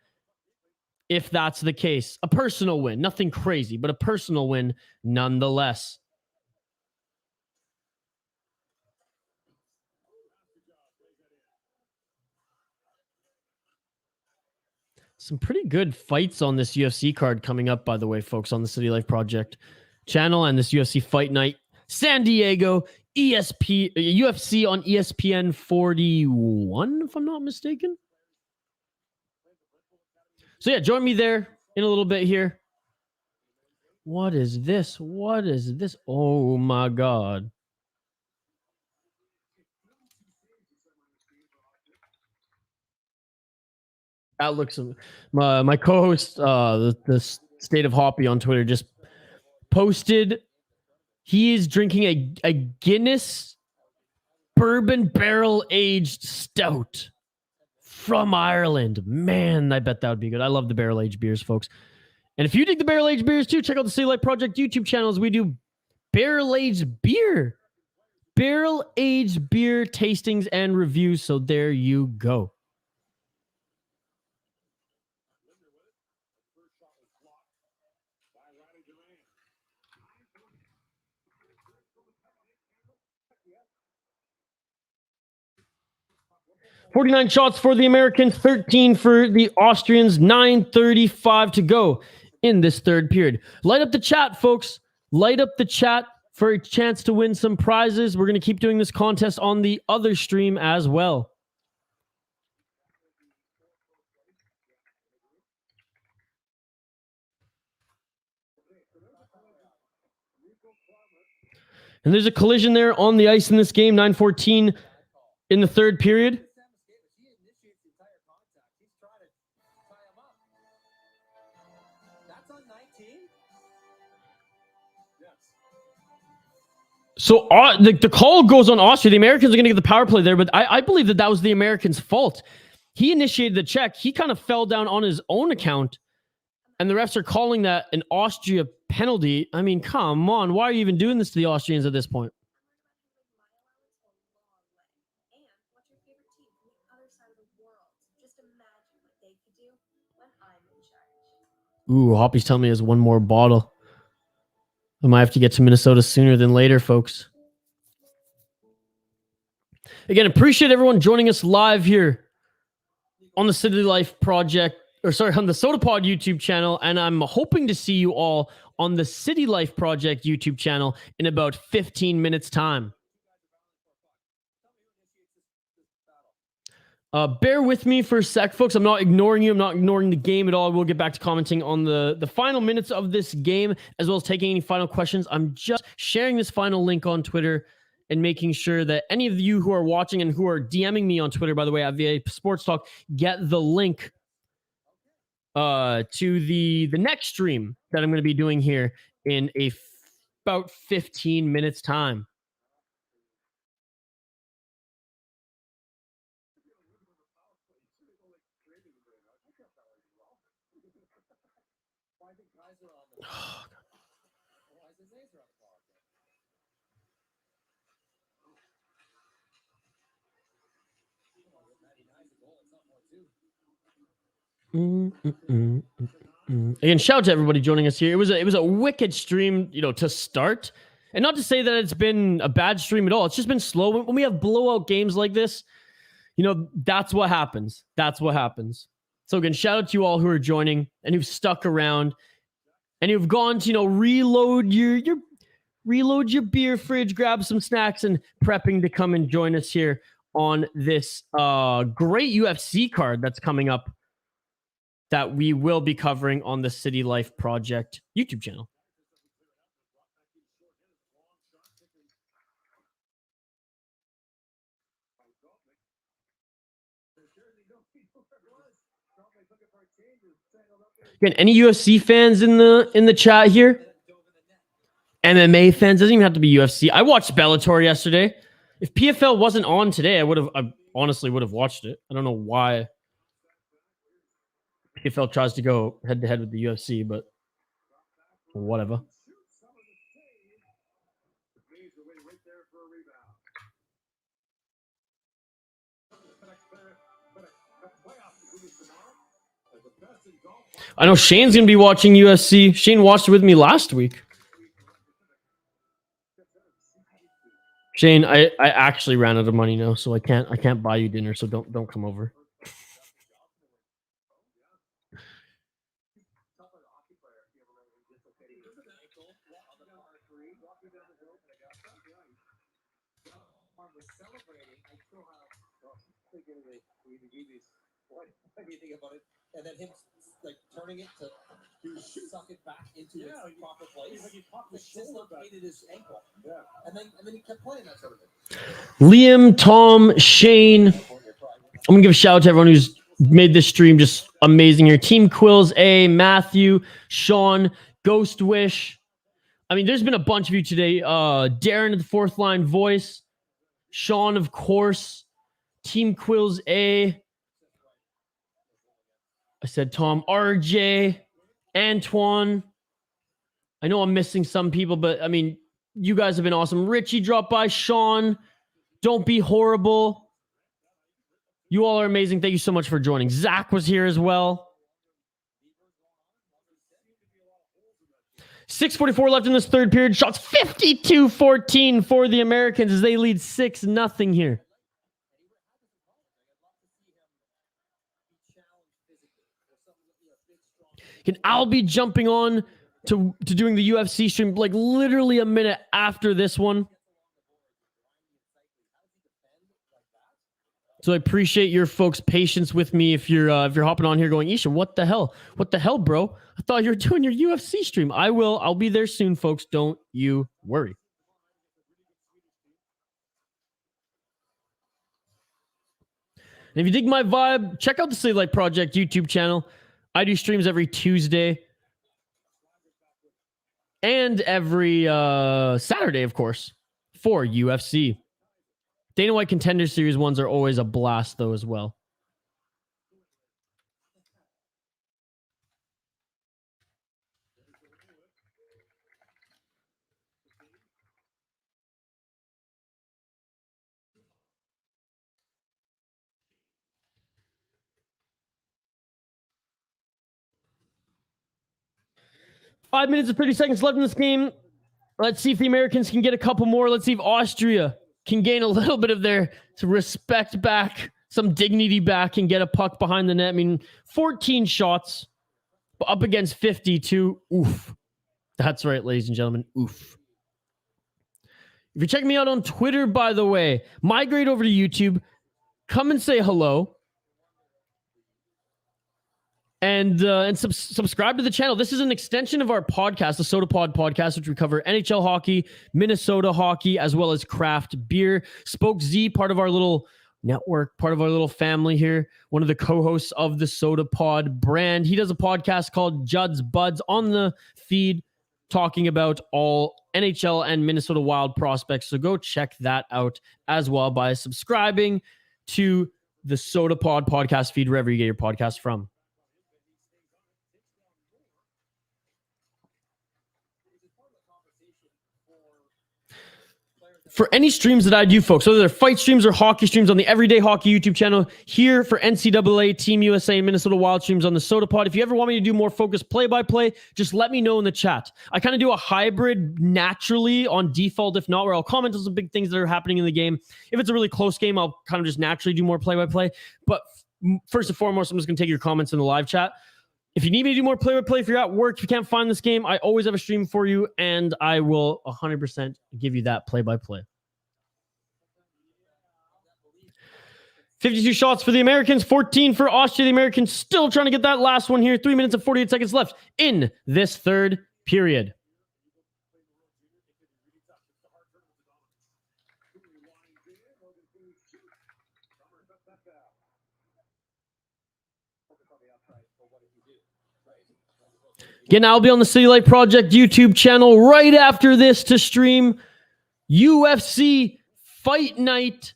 if that's the case. A personal win, nothing crazy, but a personal win nonetheless. Some pretty good fights on this UFC card coming up, by the way, folks, on the City Life Project channel and this UFC Fight Night San Diego UFC on ESPN 41, if I'm not mistaken. So yeah, join me there in a little bit here. What is this? What is this? Oh my God. That looks, my co-host, the State of Hoppy on Twitter just posted, he is drinking a Guinness bourbon barrel aged stout from Ireland. Man, I bet that would be good. I love the barrel aged beers, folks. And if you dig the barrel aged beers too, check out the City Life Project YouTube channels. We do barrel aged beer tastings and reviews. So there you go. $49 shots for the Americans, 13 for the Austrians, 9:35 to go in this third period. Light up the chat, folks. Light up the chat for a chance to win some prizes. We're going to keep doing this contest on the other stream as well. And there's a collision there on the ice in this game, 9:14 in the third period. So the call goes on Austria. The Americans are going to get the power play there, but I believe that was the Americans' fault. He initiated the check. He kind of fell down on his own account, and the refs are calling that an Austria penalty. I mean, come on. Why are you even doing this to the Austrians at this point? Ooh, Hoppy's telling me he has one more bottle. I might have to get to Minnesota sooner than later, folks. Again, appreciate everyone joining us live here on the City Life Project, on the SodaPod YouTube channel, and I'm hoping to see you all on the City Life Project YouTube channel in about 15 minutes' time. Bear with me for a sec, folks. I'm not ignoring you. I'm not ignoring the game at all. We'll get back to commenting on the final minutes of this game, as well as taking any final questions. I'm just sharing this final link on Twitter and making sure that any of you who are watching and who are DMing me on Twitter, by the way, at VA Sports Talk, get the link to the next stream that I'm going to be doing here in about 15 minutes' time. Again, shout out to everybody joining us here. It was a wicked stream, to start, and not to say that it's been a bad stream at all. It's just been slow. When we have blowout games like this, that's what happens. That's what happens. So again, shout out to you all who are joining and who've stuck around and who've gone to reload your beer fridge, grab some snacks, and prepping to come and join us here on this great UFC card that's coming up, that we will be covering on the City Life Project YouTube channel. Again, any UFC fans in the chat here? MMA fans, doesn't even have to be UFC. I watched Bellator yesterday. If PFL wasn't on today, I honestly would have watched it. I don't know why PFL tries to go head-to-head with the UFC, but whatever. I know Shane's going to be watching UFC. Shane watched it with me last week. Shane, I actually ran out of money now, so I can't buy you dinner, so don't come over. And then him turning it to suck it back into its proper place. He dislocated his ankle. Yeah. And then he kept playing that sort of thing. Liam, Tom, Shane. I'm gonna give a shout out to everyone who's made this stream just amazing here. Team Quills A, Matthew, Sean, Ghost Wish. I mean, there's been a bunch of you today. Darren at the fourth line voice. Sean, of course. Team Quills A. I said Tom. RJ. Antoine. I know I'm missing some people, but I mean, you guys have been awesome. Richie dropped by. Sean. Don't be horrible. You all are amazing. Thank you so much for joining. Zach was here as well. 6:44 left in this third period. Shots 52-14 for the Americans as they lead 6-0 here. I'll be jumping on to doing the UFC stream like literally a minute after this one. So I appreciate your folks' patience with me. If you're hopping on here going, Isha, what the hell? What the hell, bro? I thought you were doing your UFC stream. I'll be there soon, folks. Don't you worry. And if you dig my vibe, check out the City Light Project YouTube channel. I do streams every Tuesday and every Saturday, of course, for UFC. Dana White Contender Series ones are always a blast, though, as well. Five minutes and 30 seconds left in this game. Let's see if the Americans can get a couple more. Let's see if Austria can gain a little bit of their respect back, some dignity back, and get a puck behind the net. I mean, 14 shots up against 52. Oof. That's right, ladies and gentlemen. Oof. If you're checking me out on Twitter, by the way, migrate over to YouTube. Come and say hello. And subscribe to the channel. This is an extension of our podcast, the Soda Pod podcast, which we cover NHL hockey, Minnesota hockey, as well as craft beer. Spoke Z, part of our little network, part of our little family here, one of the co-hosts of the Soda Pod brand. He does a podcast called Judd's Buds on the feed, talking about all NHL and Minnesota Wild prospects. So go check that out as well by subscribing to the Soda Pod podcast feed, wherever you get your podcast from. For any streams that I do, folks, whether they're fight streams or hockey streams on the Everyday Hockey YouTube channel, here for NCAA, Team USA, and Minnesota Wild streams on the Soda Pod. If you ever want me to do more focused play-by-play, just let me know in the chat. I kind of do a hybrid naturally on default, if not, where I'll comment on some big things that are happening in the game. If it's a really close game, I'll kind of just naturally do more play-by-play. But first and foremost, I'm just going to take your comments in the live chat. If you need me to do more play-by-play, if you're at work, if you can't find this game, I always have a stream for you, and I will 100% give you that play-by-play. 52 shots for the Americans, 14 for Austria. The Americans still trying to get that last one here. 3 minutes and 48 seconds left in this third period. Again, I'll be on the City Light Project YouTube channel right after this to stream UFC Fight Night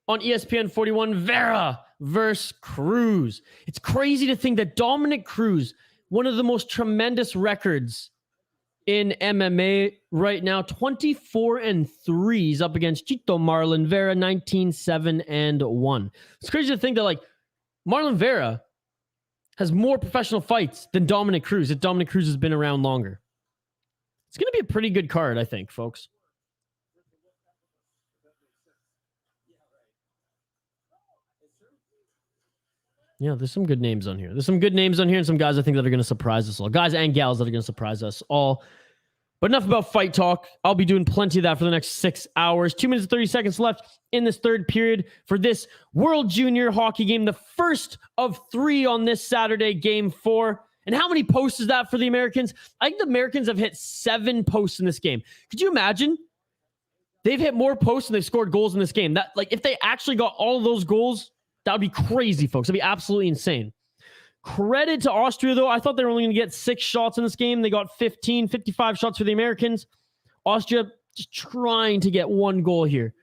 on ESPN 41, Vera versus Cruz. It's crazy to think that Dominic Cruz, one of the most tremendous records in MMA right now, 24-3, he's up against Chito Marlon Vera, 19-7-1. It's crazy to think that like Marlon Vera has more professional fights than Dominic Cruz, if Dominic Cruz has been around longer. It's going to be a pretty good card, I think, folks. Yeah, there's some good names on here. There's some good names on here and some guys I think that are going to surprise us all. Guys and gals that are going to surprise us all. But enough about fight talk. I'll be doing plenty of that for the next 6 hours. 2 minutes and 30 seconds left in this third period for this World Junior Hockey game. The first of 3 on this Saturday, game 4. And how many posts is that for the Americans? I think the Americans have hit 7 posts in this game. Could you imagine? They've hit more posts and they've scored goals in this game. That, like, if they actually got all of those goals, that would be crazy, folks. That'd be absolutely insane. Credit to Austria, though. I thought they were only going to get 6 shots in this game. They got 55 shots for the Americans. Austria Just trying to get one goal here.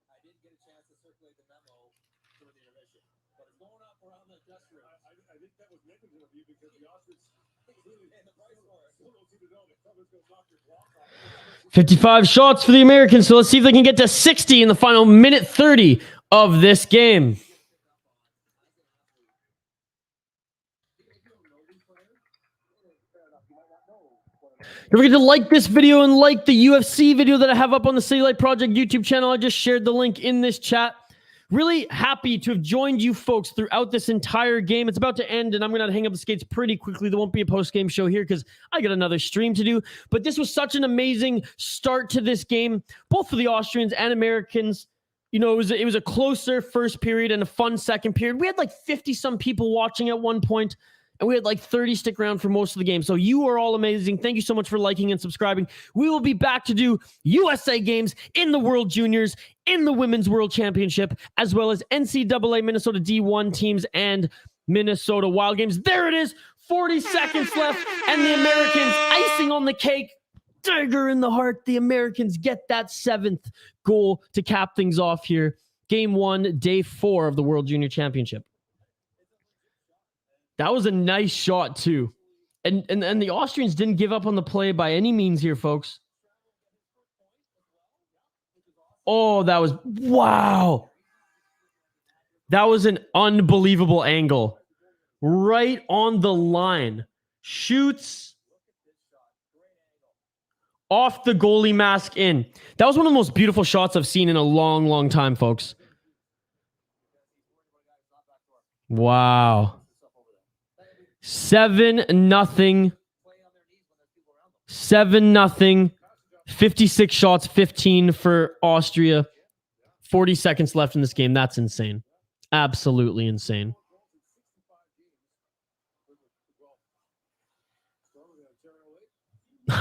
I didn't get a chance to circulate the memo for the intermission, but it's going up around the dressing room. I think that was negative of you because the Austrians clearly paying the price for it. Still don't seem to know that someone's going to knock your block off. 55 shots for the Americans, so let's see if they can get to 60 in the final minute 30 of this game. Don't forget to like this video and like the UFC video that I have up on the City Light Project YouTube channel. I just shared the link in this chat. Really happy to have joined you folks throughout this entire game. It's about to end, and I'm going to hang up the skates pretty quickly. There won't be a post-game show here because I got another stream to do. But this was such an amazing start to this game, both for the Austrians and Americans. You know, it was a closer first period and a fun second period. We had like 50-some people watching at one point, and we had like 30 stick around for most of the game. So you are all amazing. Thank you so much for liking and subscribing. We will be back to do USA games in the World Juniors, in the Women's World Championship, as well as NCAA Minnesota D1 teams and Minnesota Wild games. There it is. 40 seconds left, and the Americans icing on the cake. Dagger in the heart. The Americans get that 7th goal to cap things off here. Game 1, day 4 of the World Junior Championship. That was a nice shot, too. And the Austrians didn't give up on the play by any means here, folks. Oh, that was... Wow. That was an unbelievable angle. Right on the line. Shoots off the goalie mask in. That was one of the most beautiful shots I've seen in a long, long time, folks. Wow. 7-0. 7-0. 56 shots, 15 for Austria. 40 seconds left in this game. That's insane. Absolutely insane.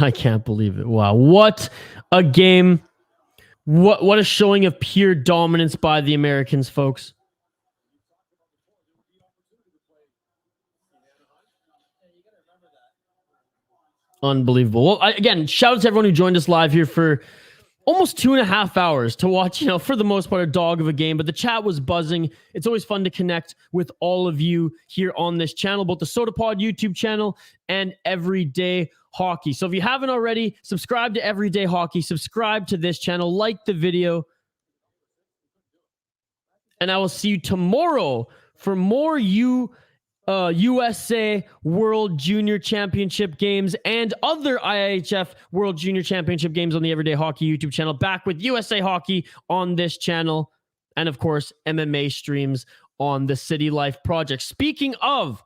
I can't believe it. Wow. What a game. What a showing of pure dominance by the Americans, folks. Unbelievable. Well, again, shout out to everyone who joined us live here for almost 2.5 hours to watch, you know, for the most part, a dog of a game. But the chat was buzzing. It's always fun to connect with all of you here on this channel, both the SodaPod YouTube channel and Everyday Hockey. So if you haven't already, subscribe to Everyday Hockey. Subscribe to this channel. Like the video. And I will see you tomorrow for more USA World Junior Championship games and other IIHF World Junior Championship games on the Everyday Hockey YouTube channel. Back with USA Hockey on this channel. And of course, MMA streams on the City Life Project. Speaking of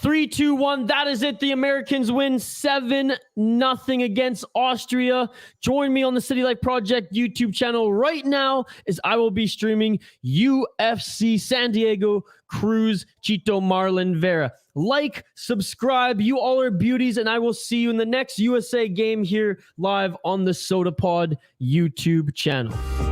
3-2-1, that is it. The Americans win 7-0 against Austria. Join me on the City Life Project YouTube channel right now as I will be streaming UFC San Diego Cruz Chito Marlon Vera. Like, subscribe. You all are beauties, and I will see you in the next USA game here live on the SodaPod YouTube channel.